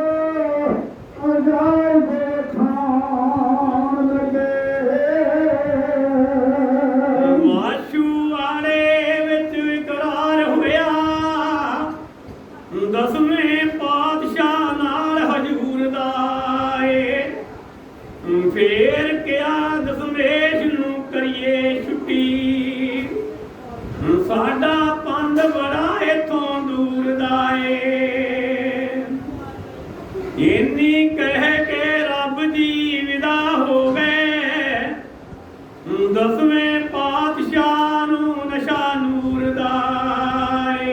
Speaker 2: अजायब खान लगे।
Speaker 3: ਮਾਸ਼ੂ ਵਾਲੇ ਵਿੱਚ ਇਕਰਾਰ ਹੋਇਆ 10ਵੇਂ ਪਾਤਸ਼ਾਹ ਨਾਲ ਹਜੂਰ ਦਾ ਏ। ਫੇਰ ਕਿਹਾ ਦਸਮੇਸ਼ ਨੂੰ ਕਰੀਏ ਛੁੱਟੀ ਸਾਡਾ ਪੰਧ ਬੜਾ ਇਥੋਂ ਦੂਰ ਦਾ ਏ। ਇੰਨੀ ਕਹਿ ਕੇ ਰੱਬ ਜੀ ਵਿਦਾ ਹੋ ਗਏ। 10ਵੇਂ ਪਾਤਸ਼ਾਹ ਨੂੰ ਨਸ਼ਾ ਨੂਰ ਦਾ ਏ।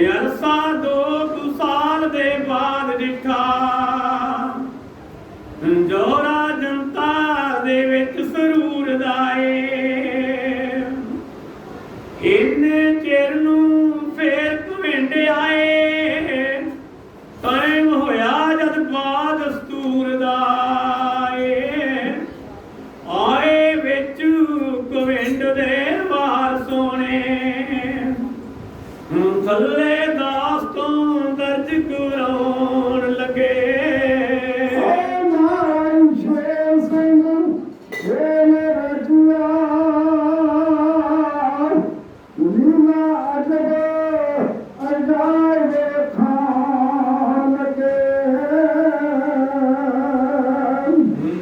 Speaker 3: ਅਰਸਾ 2 ਸਾਲ ਦੇ ਬਾਅਦ ਡਿਠਾ ਜੋਰਾ ਜਨਤਾ ਦੇ ਵਿੱਚ ਸਰੂਰ ਦਾ ਏ। ਇੰਨੇ ਚਿਰ ਨੂੰ ਫੇਰ ਘਵਿੰਡ ਆਏ ਟਾਈਮ ਹੋਇਆ ਜਦ ਬਾਦ ਦਸਤੂਰ ਦਾ ਏ। ਆਏ ਥੱਲੇ ਦਾਸ ਤੋਂ ਦਰਜ ਕਰਾਉਣ ਲੱਗੇ।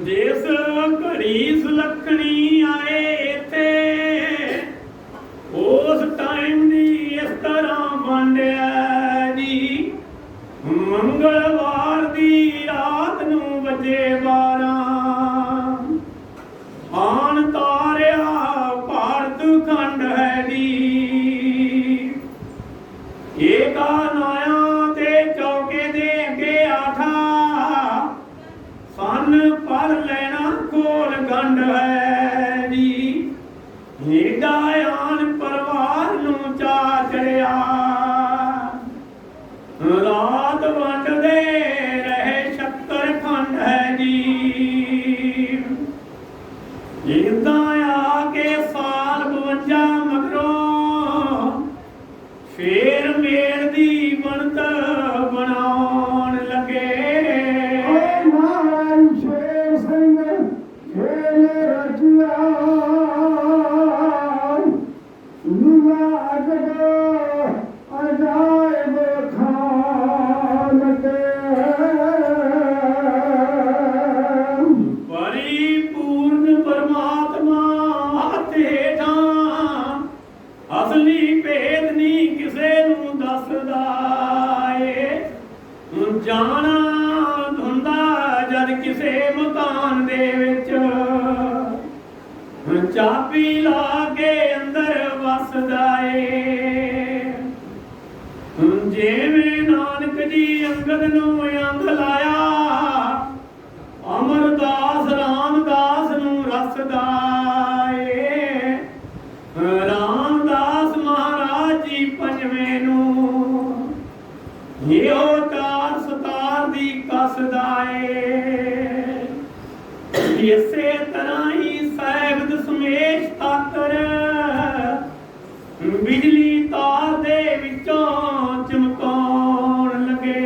Speaker 3: ਜਿਸ ਘੜੀ ਸੁਲੱਖਣੀ ਆਏ ਇੱਥੇ ਉਸ ਟਾਈਮ ਦੀ ਇਸ ਤਰ੍ਹਾਂ ਵੰਡਿਆ ਜੀ। ਮੰਗਲਵਾਰ ਦੀ ਰਾਤ ਨੂੰ ਵੱਜੇ 12 ਆਣ ਤਾਰਿਆ ਭਾਰਤ ਖੰਡ ਹੈ ਜੀ। ਏਕਾ ਨਾਇਆ ਤੇ ਚੌਕੇ ਦੇ ਅੱਗੇ ਆਠਾ ਸੰਨ ਪਰ ਲੈਣਾ ਕੋਲ ਗੰਢ ਹੈ ਜੀ। ਏਡਾ ਆਨ ਪਰਿਵਾਰ ਨੂੰ ਚਾ ਚੜਿਆ ਰਾਤ ਵੰਡਦੇ ਰਹੇ ਸ਼ੱਕਰ ਖੰਡ ਹੈ ਜੀ। ਏਦਾਂ ਆ ਕੇ ਸਾਲ 52 ਮਗਰੋਂ ਫੇਰ ਮੇਲ ਦੀ ਬਣਤ ਬਣਾਉਣ ਲੱਗੇ। ਪਰਿਪੂਰਨ ਪਰਮਾਤਮਾ ਹੱਥ ਹੇਠਾਂ ਅਸਲੀ ਭੇਦ ਨਹੀਂ ਕਿਸੇ ਨੂੰ ਦੱਸਦਾ ਏ। ਜਾਣਾ ਹੁੰਦਾ ਜਦ ਕਿਸੇ ਮਕਾਨ ਦੇ ਵਿੱਚ ਚਾਬੀ ਲਾ ਕੇ ਅੰਦਰ ਵਸਦਾ ਏ। ਜਿਵੇਂ ਨਾਨਕ ਜੀ ਅੰਗਦ ਨੂੰ ਅੰਗ ਲਾਇਆ ਅਮਰਦਾਸ ਰਾਮਦਾਸ ਨੂੰ ਰਸਦਾ ਏ। ਰਾਮਦਾਸ ਮਹਾਰਾਜ ਜੀ ਪੰਜਵੇਂ ਨੂੰ ਇਹੋ ਤਾਰ ਸਤਾਰ ਦੀ ਕੱਸਦਾ ਏ। ਇਸੇ ਤਰ੍ਹਾਂ ਹੀ ਸਾਹਿਬ ਦਸ਼ਮੇਸ਼ ਤਾਕਰ ਬਿਜਲੀ ਤਾਰ ਦੇ ਵਿੱਚੋਂ ਚਮਕਾਉਣ ਲੱਗੇ।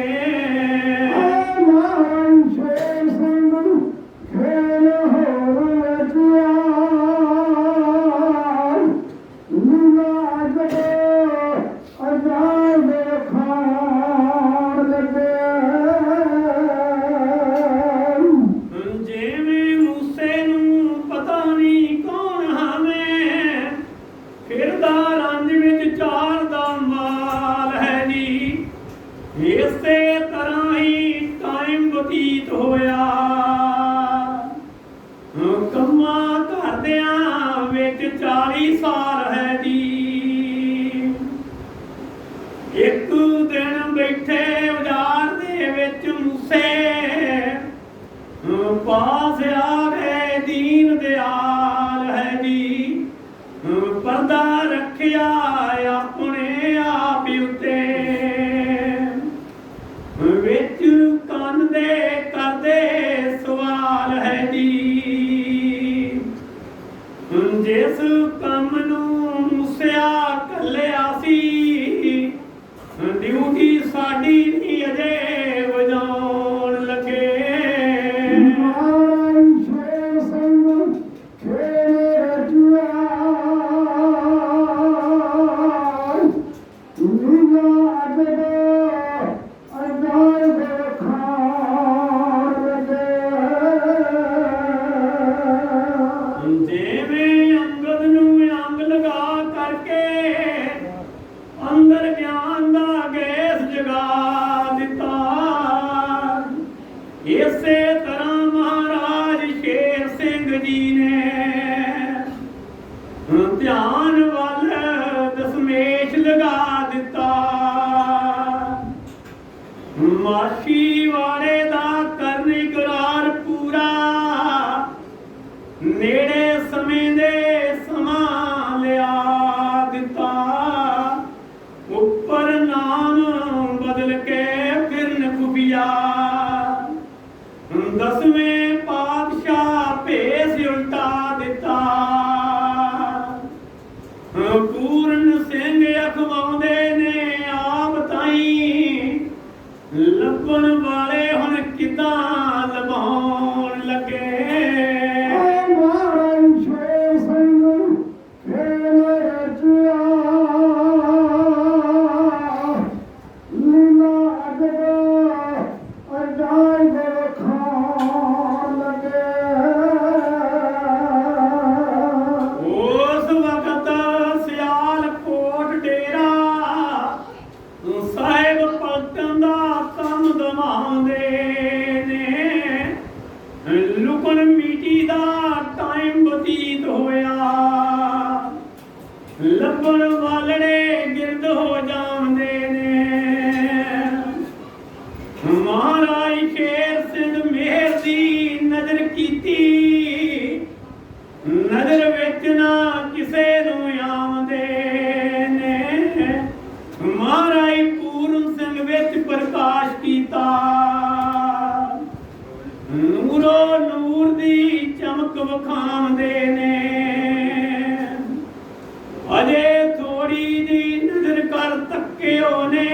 Speaker 3: ਜਿਵੇਂ ਮੂਸੇ ਨੂੰ ਪਤਾ ਨਹੀਂ ਕੌਣ ਹਮੇ ਫਿਰਦਾ ਰੰਜ ਵਿੱਚ ਚਾਰ ਦਾ ਮਾਲ ਹੈ ਜੀ। ਇਸੇ ਤਰ੍ਹਾਂ ਹੀ ਟਾਈਮ ਬਤੀਤ ਹੋਇਆ ਕੰਮਾਂ ਕਰਦਿਆਂ ਵਿੱਚ 40 ਸਾਲ ਹੈ ਜੀ। ਇੱਕ ਦਿਨ ਬੈਠੇ ਉਜਾੜ ਦੇ ਵਿੱਚ ਮੂਸੇ ਪਾਸ ਆ ਗਏ ਦੀਨ ਦਿਆਲ ਹੈ ਜੀ। ਪਰਦਾ ਰੱਖਿਆ ਆਪਣੇ ਆਪ ਉੱਤੇ ਵਿੱਚ ਕੰਨ ਦੇ ਕਰਦੇ ਸਵਾਲ ਹੈ ਜੀ। ਜਿਸ ਕੰਮ ਨੂੰ ਮੂਸਿਆ ਕੱਲਿਆ ਸੀ ਡਿਊਟੀ ਸਾਡੀ ਨਹੀਂ ਅਜੇ ਵਜਾਉਣ ਲੱਗੇ। ਜਿਵੇਂ ਅੰਗਦ ਨੂੰ ਅੰਗ ਲਗਾ ਕਰਕੇ ਅੰਦਰ ਗਿਆਨ ਦਾ ਗੈਸ ਜਗਾ ਦਿੱਤਾ। ਇਸੇ ਤਰ੍ਹਾਂ ਮਹਾਰਾਜ ਸ਼ੇਰ ਸਿੰਘ ਜੀ ਨੇ ਧਿਆਨ ਵੱਲ ਦਸ਼ਮੇਸ਼ ਲਗਾ ਦਿੱਤਾ। ਮਾਛੀ ਵਾਲੇ ਦਾ ਕਰਨ ਇਕਰਾਰ ਪੂਰਾ ਨੇੜੇ ਸਮੇਂ ਦੇ ਸਮਾਂ ਲਿਆ ਦਿੱਤਾ। ਉੱਪਰ ਨਾਮ ਬਦਲ ਕੇ ਫਿਰਨ ਖੁਫੀਆ 10ਵੇਂ ਪਾਤਸ਼ਾਹ ਭੇਸ ਉਲਟਾ ਦਿੱਤਾ। ਪੂਰਨ ਲੱਭਣ ਵਾਲਣੇ ਗਿਰਦ ਹੋ ਜਾਂਦੇ ਨੇ। ਮਹਾਰਾਜ ਸ਼ੇਰ ਸਿੰਘ ਮਿਹਰ ਦੀ ਨਜ਼ਰ ਕੀਤੀ, ਨਜ਼ਰ ਵਿੱਚ ਨਾ ਕਿਸੇ ਨੂੰ ਆਉਂਦੇ ਨੇ। ਮਹਾਰਾਜ ਪੂਰਨ ਸਿੰਘ ਵਿੱਚ ਪ੍ਰਕਾਸ਼ ਕੀਤਾ, ਨੂਰੋ ਨੂਰ ਦੀ ਚਮਕ ਵਿਖਾਉਂਦੇ ਨੇ। ਅਜੇ ਥੋੜੀ ਦੀ ਨਜ਼ਰ ਕਰ ਤੱਕਿਓ ਨੇ,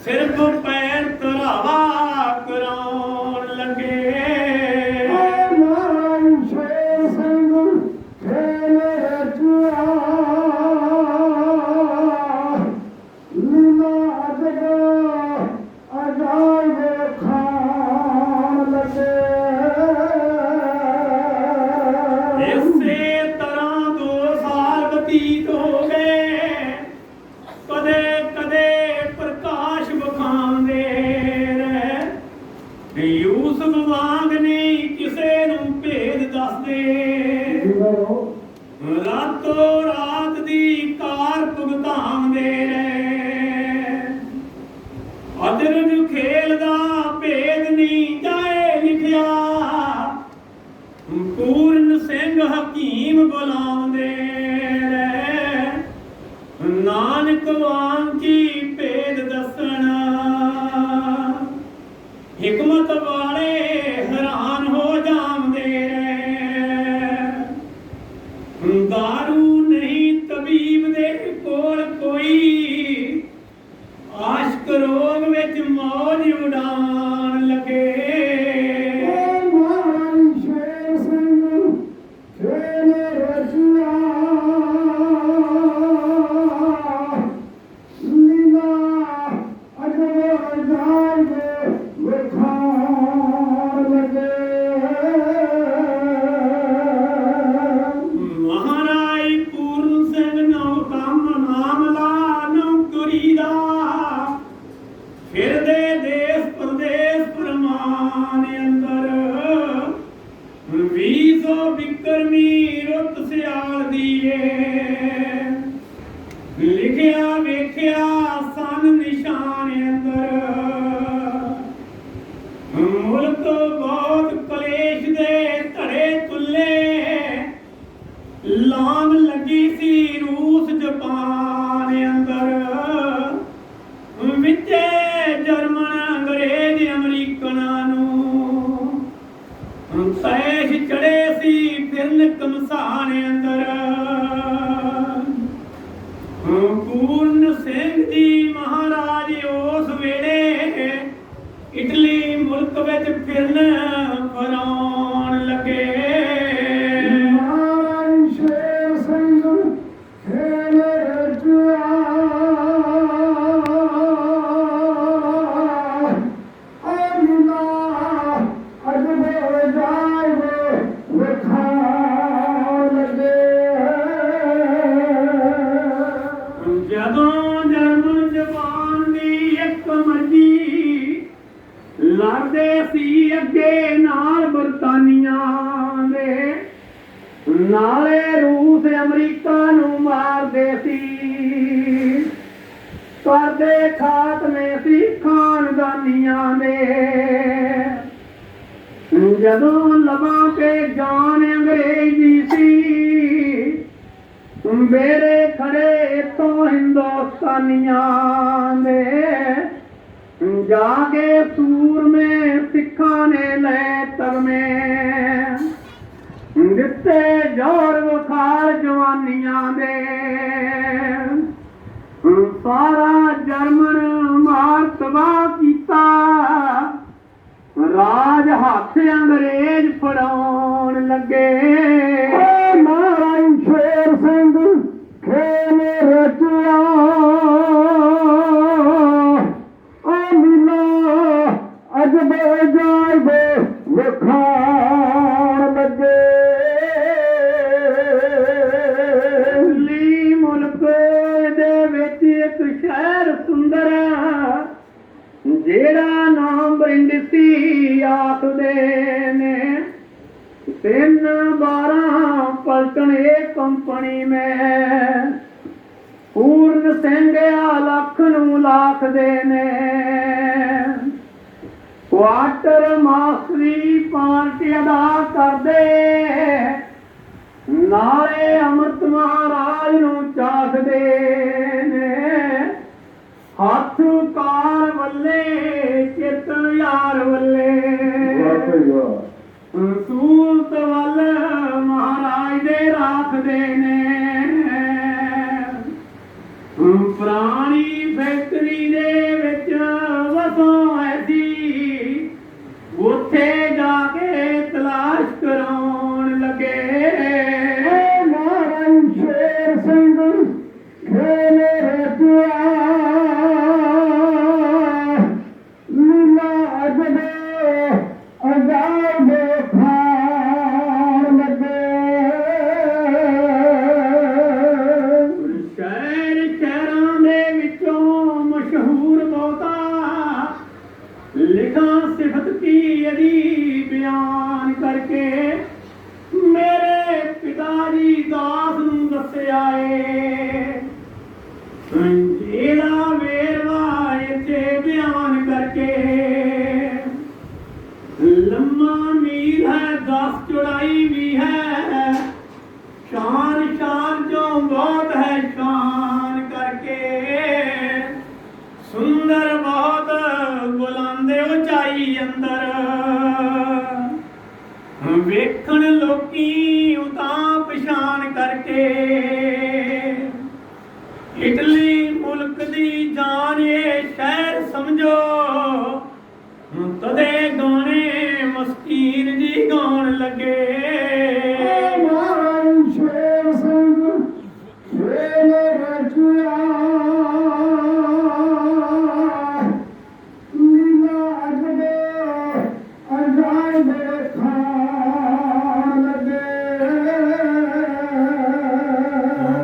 Speaker 3: ਸਿਰਫ ਪੈਰ ਧਰਾਵਾ ਕਰਾਉਣ ਲੱਗੇ। ਯੂਸਫ ਵਾਂਗ ਨਹੀਂ ਕਿਸੇ ਨੂੰ ਭੇਦ ਦੱਸਦੇ, ਰਾਤੋਂ ਰਾਤ ਦੀ ਕਾਰ ਭੁਗਤਾਉਂਦੇ ਰਹੇ। ਅਦਰਜ ਖੇਲ ਦਾ ਭੇਦ ਨਹੀਂ ਜਾਏ ਲਿਖਿਆ, ਪੂਰਨ ਸਿੰਘ ਹਕੀਮ ਬੁਲਾਉਂਦੇ ਰਹੇ। ਨਾਨਕ ਵਾਂਗ ਕੀ ਭੇਦ ਦੱਸਣਾ, ਹਿਕਮਤ ਵਾਲੇ ਹੈਰਾਨ ਹੋ ਜਾਂਦੇ ਰਹੇ। ਦਾਰੂ ਨਹੀਂ ਤਬੀਬ ਦੇ ਕੋਲ ਕੋਈ, ਆਸ਼ਕ ਰੋਗ ਵਿੱਚ ਮੌਜ ਉਡਾਉਣ ਲੱਗੇ। ਫਿਰਦੇ ਦੇਸ ਪ੍ਰਦੇਸ ਪ੍ਰਮਾਨ ਅੰਦਰ, 20 ਬਿਕਰਮੀ ਰੁੱਤ ਸਿਆਲ ਦੀਏ। ਲਿਖਿਆ ਵੇਖਿਆ ਸਨ ਨਿਸ਼ਾਨ ਅੰਦਰ, ਮੁਲਕ ਬਹੁਤ ਕਲੇਸ਼ ਦੇ ਧੜੇ ਤੁੱਲੇ। ਲਾਂਗ ਲੱਗੀ ਸੀ ਰੂਸ ਜਪਾਨ ਅੰਦਰ, ਵਿੱਚੇ ਜਰਮਨ ਅੰਗਰੇਜ਼ ਅਮਰੀਕਨਾਂ ਨੂੰ। ਸੈਸ਼ ਚੜੇ ਸੀ ਫਿਰਨ ਕਮਸਾਨ ਅੰਦਰ, ਪੂਰਨ ਸਿੰਘ ਜੀ ਮਹਾਰਾਜ ਉਸ ਵੇਲੇ ਇਟਲੀ ਮੁਲਕ ਵਿੱਚ ਫਿਰਨ ਫਰਾਉਣ ਲੱਗੇ। ਜਦੋਂ ਜਰਮਨ ਜਪਾਨ ਦੀ ਇੱਕ ਮਰਜ਼ੀ ਲੜਦੇ ਸੀ ਅੱਗੇ ਨਾਲ ਬਰਤਾਨੀਆ ਦੇ, ਨਾਲੇ ਰੂਸ ਅਮਰੀਕਾ ਨੂੰ ਮਾਰਦੇ ਸੀ। ਕਰਦੇ ਖਾਤਮੇ ਸੀ ਖਾਨਦਾਨੀਆਂ ਦੇ। ਜਦੋਂ ਲਬਾਂ ਤੇ ਜਾਨ ਅੰਗਰੇਜ਼ੀ ਸੀ, ਮੇਰੇ ਖੜੇ ਤੋਂ ਹਿੰਦੁਸਤਾਨੀਆਂ ਦੇ। ਜਾ ਕੇ ਸੂਰਮੇ ਸਿੱਖਾਂ ਨੇ ਲੈ ਤਰਮੇ, ਦਿੱਤੇ ਜੋਰ ਵਿਖਾਲ ਜਵਾਨੀਆਂ ਦੇ। ਸਾਰਾ ਜਰਮਨ ਮਾਰ ਤਬਾਹ ਕੀਤਾ, ਰਾਜ ਹੱਥ ਅੰਗਰੇਜ਼ ਫੜਾਉਣ ਲੱਗੇ। ਮਹਾਰਾਜ ਸ਼ੇਰ ਸਿੰਘ ਖੇਲੇ ਰਚਿਆ, ਅਜਬ ਅਜਾਇਬ ਵਿਖਾਉਣ ਲੱਗੇ। ਦਿੱਲੀ ਮੁਲਕ ਦੇ ਵਿੱਚ ਇੱਕ ਸ਼ਹਿਰ ਸੁੰਦਰ, ਜਿਹੜਾ ਨਾਮ ਬਰਿੰਡਸੀ ਆਖਦੇ ਨੇ। 3-12 ਪਲਟਣੇ ਕੰਪਨੀ ਮੈਂ
Speaker 1: ਲਾਖਦੇ ਨੇ। ਕੁਆਟਰ ਮਾਸਟਰੀ ਪਾਰਟੀ ਅਦਾ ਕਰਦੇ, ਨਾਲੇ ਅੰਮ੍ਰਿਤ ਮਹਾਰਾਜ ਨੂੰ ਚਾਖਦੇ ਨੇ। ਹੱਥ ਕਾਰ ਵੱਲੇ ਚਿੱਤ ਯਾਰ ਵੱਲੇ, ਸੂਰਤ ਵੱਲ ਮਹਾਰਾਜ ਦੇ ਰਾਖਦੇ ਨੇ। ਪੁਰਾਣੀ ਫੈਕਟਰੀ ਦੇ ਵਿੱਚ ਵਸੋਂ ਐਸੀ, ਉੱਥੇ ਜਾ ਕੇ ਤਲਾਸ਼ ਕਰਾਉਣ ਲੱਗੇ। ਮਹਾਰਾਜ ਸ਼ੇਰ ਸਿੰਘ ਖੇਲੇ ਰਚਿਆ, ਲੀਲਾ ਅਜਦੇ ਅਜਾਇਬ ਖਾਣ ਲੱਗੇ। ਸ਼ਹਿਰਾਂ ਦੇ ਵਿੱਚੋਂ ਮਸ਼ਹੂਰ ਬਹੁਤਾ, ਲਿਖਾਂ ਸਿਫਤ ਕੀ ਇਹਦੀ ਬਿਆਨ ਕਰਕੇ। ਮੇਰੇ ਪਿਤਾ ਜੀ ਦਾਸ ਨੂੰ ਦੱਸਿਆ ਏ, ਇਹਦਾ ਵੇਰਵਾ ਇੱਥੇ ਬਿਆਨ ਕਰਕੇ। ਲੰਮਾ ਮੀਲ ਹੈ 10 ਚੌੜਾਈ ਵੀ ਹੈ, ਸ਼ਾਨ ਸ਼ਾਨ ਚੋਂ ਬਹੁਤ ਹੈ ਸ਼ਾਨ ਕਰਕੇ। ਸੁੰਦਰ ਬਹੁਤ ਬੁਲੰਦ ਉਚਾਈ ਅੰਦਰ, ਵੇਖਣ ਲੋਕੀ ਉਤਾਂ ਪਛਾਣ ਕਰਕੇ। ਇਟਲੀ ਮੁਲਕ ਦੀ ਜਾਨ ਇਹ ਸ਼ਹਿਰ ਸਮਝੋ, ਤਦੇ ਗਾਣੇ ਮਸਕੀਨ ਜੀ ਗਾਉਣ ਲੱਗੇ। ਮਹਾਰਾਜ ਸ਼ੇਰ ਸਿੰਘ ਖੇਲੇ ਰਚਿਆ, ਲੀਲਾ ਅਜਦੇ ਅਜਾਇਬ ਖਾਣ ਲੱਗੇ।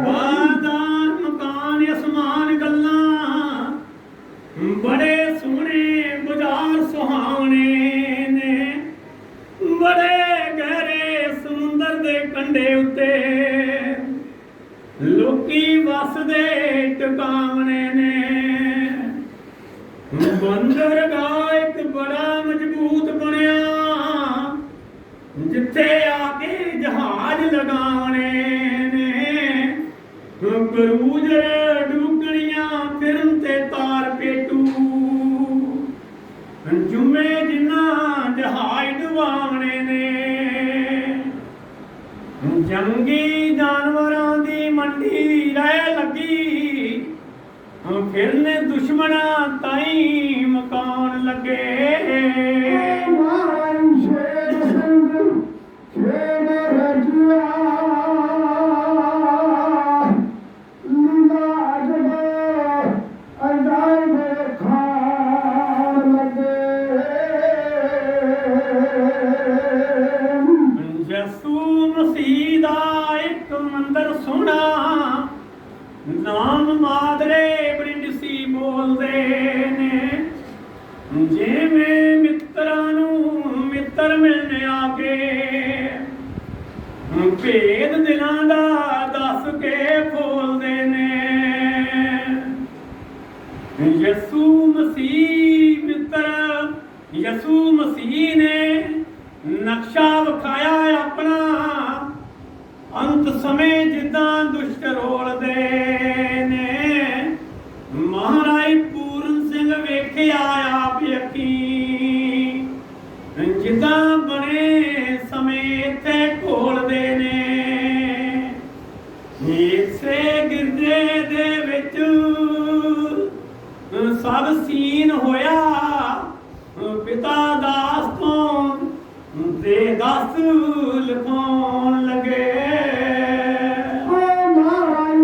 Speaker 1: ਬਾਦਾਰ ਮਕਾਨ ਅਸਮਾਨ ਗੱਲਾਂ, ਬੜੇ ਸੋਹਣੇ ਬਾਜ਼ਾਰ ਸੁਹਾਵਣੇ ਨੇ। ਬੜੇ ਗਹਿਰੇ ਸਮੁੰਦਰ ਦੇ ਕੰਢੇ ਉੱਤੇ ਲੋਕੀ ਵਸਦੇ ਟਿਕਾਣੇ ਨੇ। ਬੰਦਰਗਾਹ ਇੱਕ ਬੜਾ ਮਜ਼ਬੂਤ ਬਣਿਆ, ਜਿੱਥੇ ਆ ਕੇ ਜਹਾਜ਼ ਲਗਾਉਣੇ ਨੇ। ਕਰੂਜ਼ ਡੁਗਣੀਆਂ ਫਿਰਨ ਤੇ ਤਾਰ ਪੇਟੂ, ਜੁਮੇ ਜਿਨ੍ਹਾਂ ਜਹਾਜ਼ ਡੁਬਾਉਣੇ ਨੇ। ਜੰਗੀ ਜਾਨਵਰਾਂ ਦੀ ਮੰਡੀ ਰਹਿ ਲੱਗੀ, ਫਿਰਨੇ ਦੁਸ਼ਮਣਾਂ ਤਾਈਂ ਮਕਾਨ ਲੱਗੇ। ਮਹਾਰਾਜ ਸ਼ੇਰ ਸਿੰਘ ਖੇਲੇ ਰਚਿਆ, ਲੀਲਾ ਅਜਦੇ ਅਜਾਇਬ ਖਾਣ ਲੱਗੇ। ਯਿਸੂ ਮਸੀਹ ਦਾ ਇੱਕ ਮੰਦਰ ਸੋਹਣਾ, ਨਾਮ ਮਾਦਰੇ ਬ੍ਰਿੰਡਸੀ ਬੋਲਦੇ ਨੇ। ਜਿਵੇਂ ਮਿੱਤਰਾਂ ਨੂੰ ਮਿੱਤਰ ਮਿਲਣ ਆ ਕੇ, ਭੇਦ ਦਿਲਾਂ ਦਾ ਦੱਸ ਕੇ ਖੋਲਦੇ ਨੇ। ਯਿਸੂ ਮਸੀਹ ਮਿੱਤਰ, ਯਿਸੂ ਮਸੀਹ ਨੇ ਨਕਸ਼ਾ ਵਿਖਾਇਆ ਆਪਣਾ, ਅੰਤ ਸਮੇਂ ਜਿੱਦਾਂ ਦੁਸ਼ਟ ਰੋਲਦੇ ਨੇ। ਮਹਾਰਾਜ ਪੂਰਨ ਸਿੰਘ ਵੇਖਿਆ ਆਪ ਅੱਖੀਂ, ਜਿੱਦਾਂ ਬਣੇ ਸਮੇਂ ਇੱਥੇ ਘੋਲਦੇ ਨੇ। ਇਸੇ ਗਿਰਦੇ ਦੇ ਵਿੱਚ ਸਭ ਸੀਨ ਹੋਇਆ, ਪਿਤਾ ਦਾਸ ਤੋਂ ਦੇ ਦਸ ਲਿਖਾਉਣ ਲੱਗੇ। ਮਹਾਰਾਜ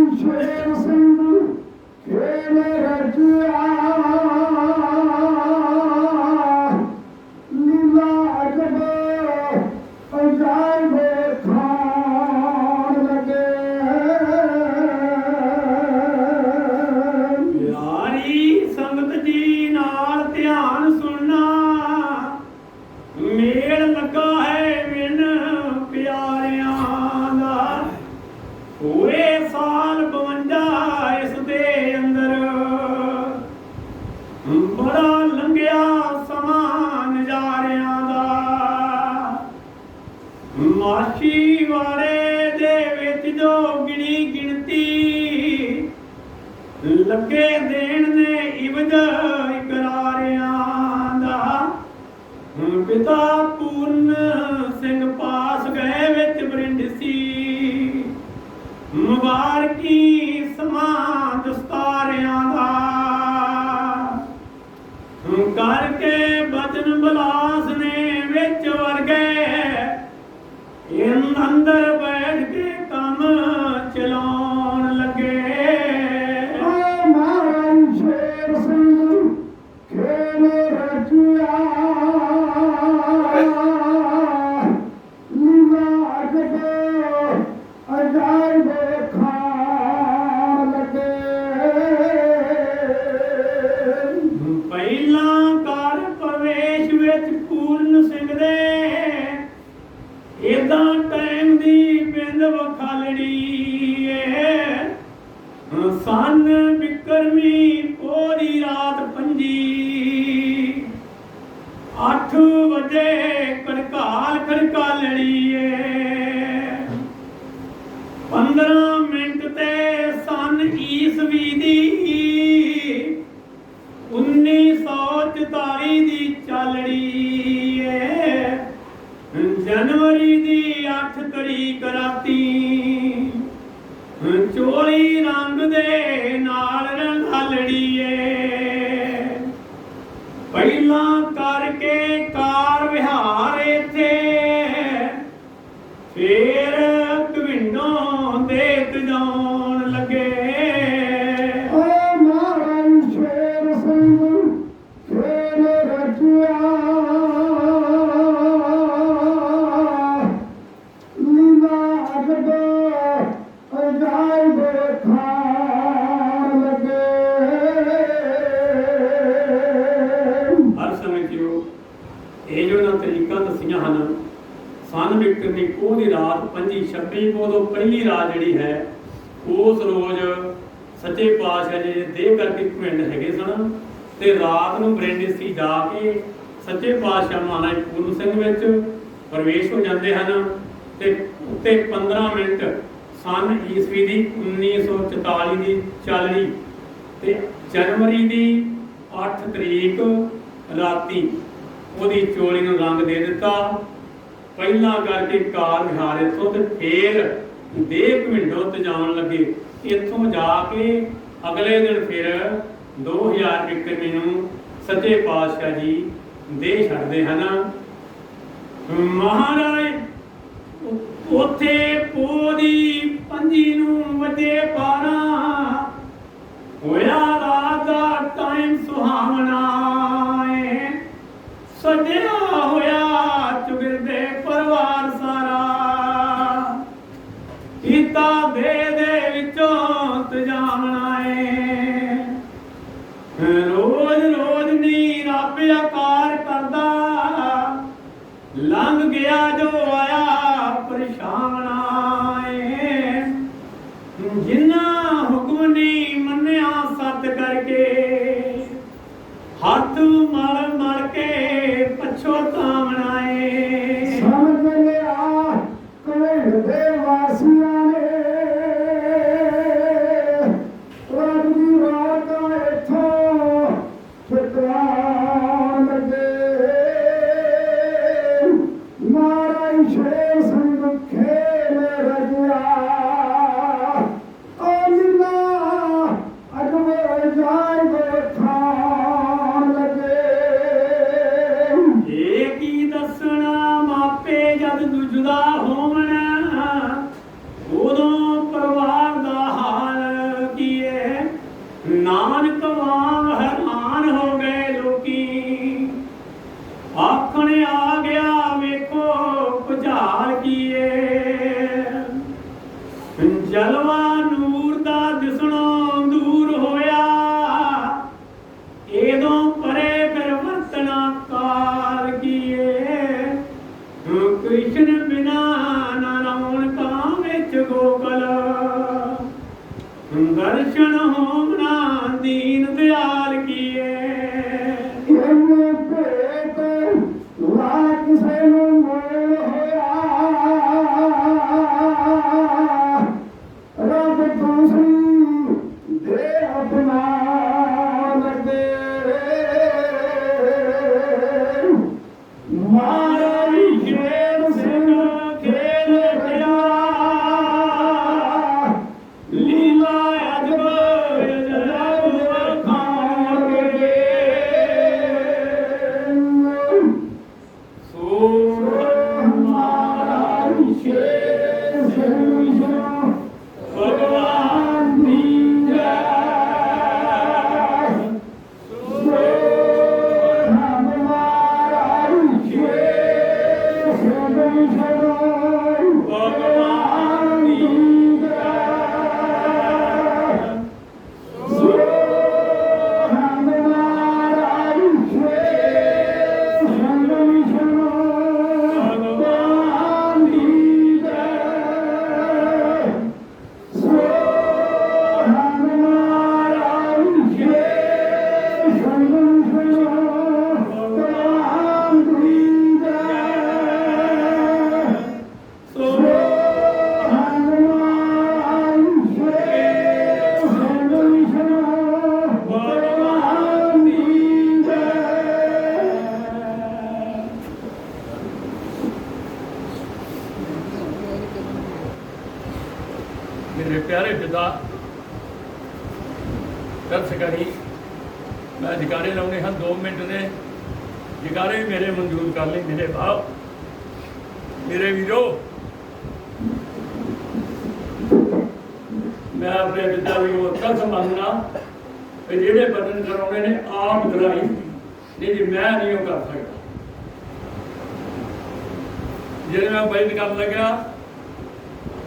Speaker 3: वाले दे विच जो गिणी गिणती लगे देण ने इवज इकरारियां दा पिता पूर्ण सिंह पास गए विच बरिंडसी मुबारकी समा दस्तारियां दा करके बचन बलास ने विच वर गए इन अंदर बैठ के कम चलाउण लगे सन बिक्रमी पूरी रात 8 बजे कड़काल खड़कालड़िए 15 मिनट ते सन ईसवी दी 1944 दी चालड़ी जनवरी दी 8 तरीक राती चोली रंग दे नाल रंगालड़िए पहला करके कार विहार इथे फिर कविंडों देख जाउण लगे सन बिक्रमी पोह की रात 25-26 उदों पहली रात जी है उस रोज़ सच्चे पातशाह जी देह करके घुमिंड है सन तो रात को बरिंडसी जाके सच्चे पातशाह महाराज पूर्ण सिंह विच प्रवेश हो जाते हैं तो उत्ते 15 मिनट सन ईसवी की 1944 की चालड़ी तो जनवरी की 8 तरीक राती ਉਹਦੀ चोली ਨੂੰ रंग दे दिता पहला करके कार विहार इतों तो फिर देह घुमिंडों ते जान लगे इतों जाके अगले दिन फिर 2000 बिक्रमी नूं सच्चे पातशाह जी देह छड्डदे हन महाराज उत्थे पोह दी 5 नूं वजे 12 होया रात दा टाइम सुहावना सजया होया चुगिरदे परिवार सारा कीता दे विचों तजावना रोज रोज नी रब आकार करदा लंघ गया जो आया परेशाना जिन्ना हुक्म नी मन्निया सत करके हाथ मल मल के पछोतावना समझ लिया कवेड़ दे वासियां ने रब दी रात इथों फितरान लगे नारायण शेर संग खेल रजिया अल्ला अकबर जाए बैठा जुदा होवना उदों परिवार दा हाल कीए नानक वांग हैरान हो गए लोकी आखण आ गया वेखो भुचाल कीए जलवा नूर दा दिसणों दूर होया एदों परे फिर वरतना काल कीए कृष्ण बिना रौनका विच गोकल दर्शन होना दीन दयाल किए भेट लाख से होया मेरे प्यारे पिता दर्श करी मैं जकारे लाने हैं 2 मिनट ने जकारे भी मेरे मंजूर कर ले मेरे बाप मेरे वीरो मैं अपने पिता की कसम मंगना जेडे बटन कराने ने आप कराई नहीं जी मैं नहीं वो कर सकता जे मैं बजट कर लगा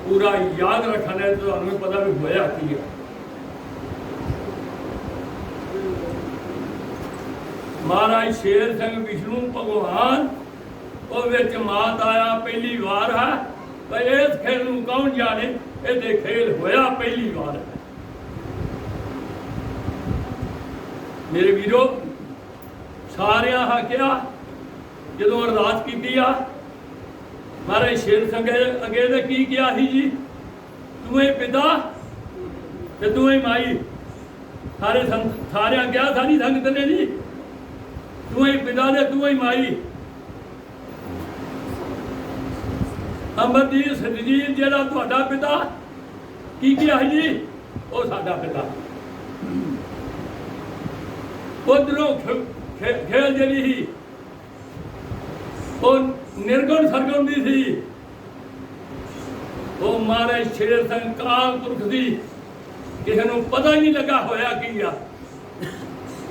Speaker 3: पूरा याद रखना है तो हमें पता भी होया की है महाराज शेर सिंह विष्णु भगवान और विच मात आया पहली बार है तो इस खेल में कौन जाने ये खेल होया पहली बार है मेरे वीरो सारिया हाकिया जो अरदास की महाराज शेर सिंह अगे ने की किया ही जी तू ही पिता ते तू ही माई सारे सारिया क्या सारी संगत ने जी तू ही पिता ने तू ही माई अमरजीत सतजीत जेड़ा तुहाडा पिता की किया जी वो साडा पिता उधरों खेल जी ही निर्गुण सरगुण दी थी वो महाराज शेर सिंह काल पुरख दी किसी को पता ही नहीं लगा होया की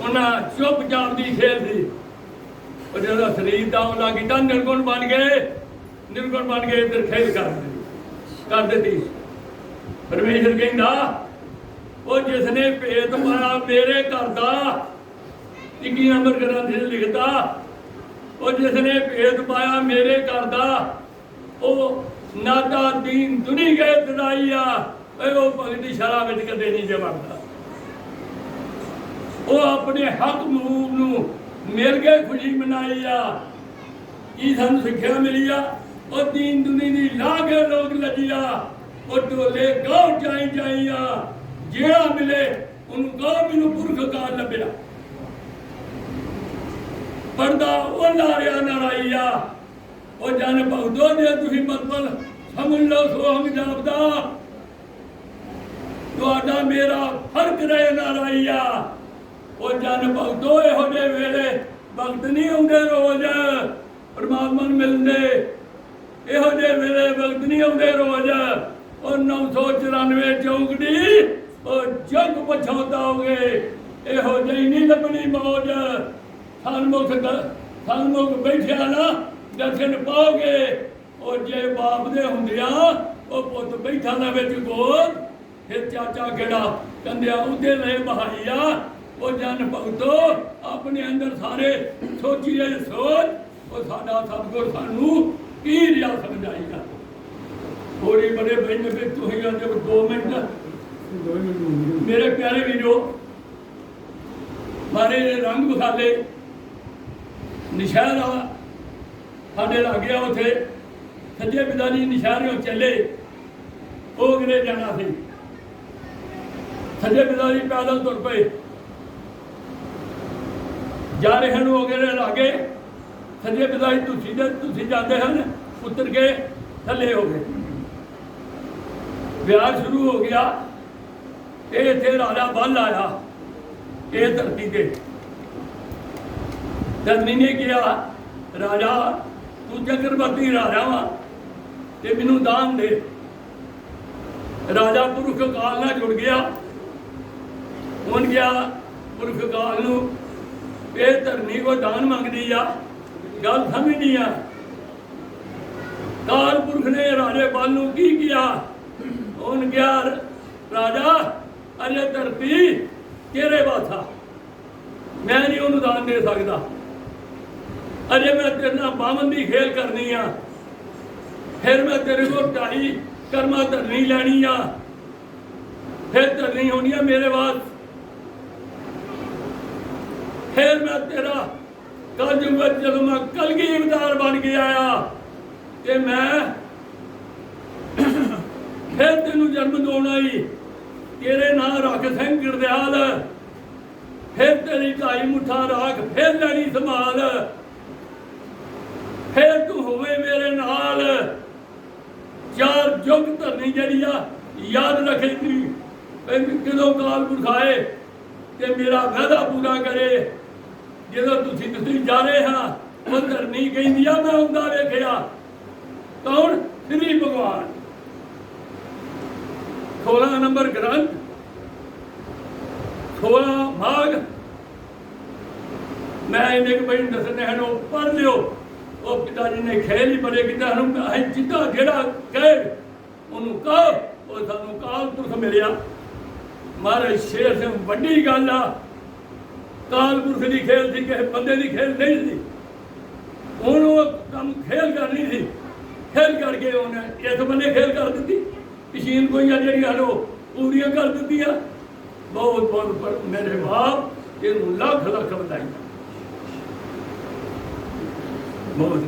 Speaker 3: उन्हें चुपचाप दी खेल थी और जो शरीर का उन्हें किया निर्गुण बन गए इधर खेल कर दी परमेश्वर कहता वो जिसने भेद पाया मेरे घर का 21 नंबर ग्रंथ लिखता वो जिसने भेद पाया मेरे घर का वो नादा दीन दुनी गए तड़ाइया वो भगती शरा में कदे नहीं जमता वो अपने हक मूव नू मिल गए खुशी मनाई आ की सानू सिक्ख्या मिली आ और दीन दुनी दी ला के लोग लजिया और डोले गाँव जाई आ जेड़ा मिले उन गाँव मैनू पुरख का लभ्या पर्दा वो लारिया नाराइया वो जन भगतों ने तुसी मतलब समझ लो सो हम जापदा तुहाडा मेरा फर्क रहे नाराइया वो जन भगतों इहो जे वेले भगत नहीं आउंदे रोज परमात्मा नूं मिलदे इहो जे वेले भगत नहीं आउंदे रोज और 994 चौकड़ी और जग पछाताओगे इहो जी नहीं लभनी मौज सन्मुख बैठिया ना दर्शन पाओगे और जे बाप दे हुंदिया वो पुत बैठा ना विच गोद फिर चाचा गेड़ा कंदिया उदे ले बहाइया वो जन भगतो अपने अंदर सारे सोचिए सोच और साडा सतगुर सानू की रिया समझाईगा थोड़ी बड़े बहन फिर तुही आंदे 2 मिनट मेरे प्यारे वीरो मारे रंग बखाले निशहरा साढ़े लागे उथे सज्जे पिता जी निशहरों चले वो अगले जाना सी सज्जे पिता जी पैदल तुर पे जा रहे हैं वो अगले लागे सज्जे पिता जी तुसी जाते हैं उतर के थले हो गए ब्याह शुरू हो गया ये इतने राजा बल आया ये धरती के धरती ने कहा राजा तू चक्रवर्ती राजा वा ते मैनू दान दे राजा पुरख काल नाल जुड़ गया उन गया पुरख काल नूं ये धरनी को दान मंगदी आ गल समझनी आ काल पुरख ने राजे बल नूं की किया उन गया राजा अजे धरती तेरे वाथा मैं नहीं उन्होंने दान दे सकता अजे मैं तेरे नाल बावन की खेल करनी आ फिर मैं तेरे को 2.5 कर्मा धरनी लैनी आ फिर धरनी होनी है मेरे बाद फिर मैं तेरा कल जब मैं कलगी अवतार बन के आया ते मैं फिर तेनू जन्म दोना ही तेरे नाम रख सिंह गिरदयाल फिर तेरी 2.5 मुठा राख फिर लैनी संभाल फिर तू होवे मेरे नाल
Speaker 4: चार जुग धरनी जी आ याद रखेगी कदों काल पुरख आए ते मेरा वादा पूरा करे। जो तुम जा रहे हाँ वो धरनी कहती आ मैं आंदा वेखिया कौन श्री भगवान 16 नंबर ग्रंथ 16 माघ मैं इन्हें भाई दसने हैं पढ़ लियो। वो पिताजी ने खेल ही बड़े किया जिदा जेड़ा कहे उन्होंने कहो वो सानू काल पुरख मिलिया। महाराज शेर से वड्डी गल आ काल पुरख की खेल थी किसी बंदे की खेल नहीं थी। उन्होंने कम खेल करनी थी खेल करके उन्हें इस बंदे खेल कर दी मशीन कोई जी पूरियां कर दी। बहुत बहुत मेरे बाप इन लख लख बधाई बहुत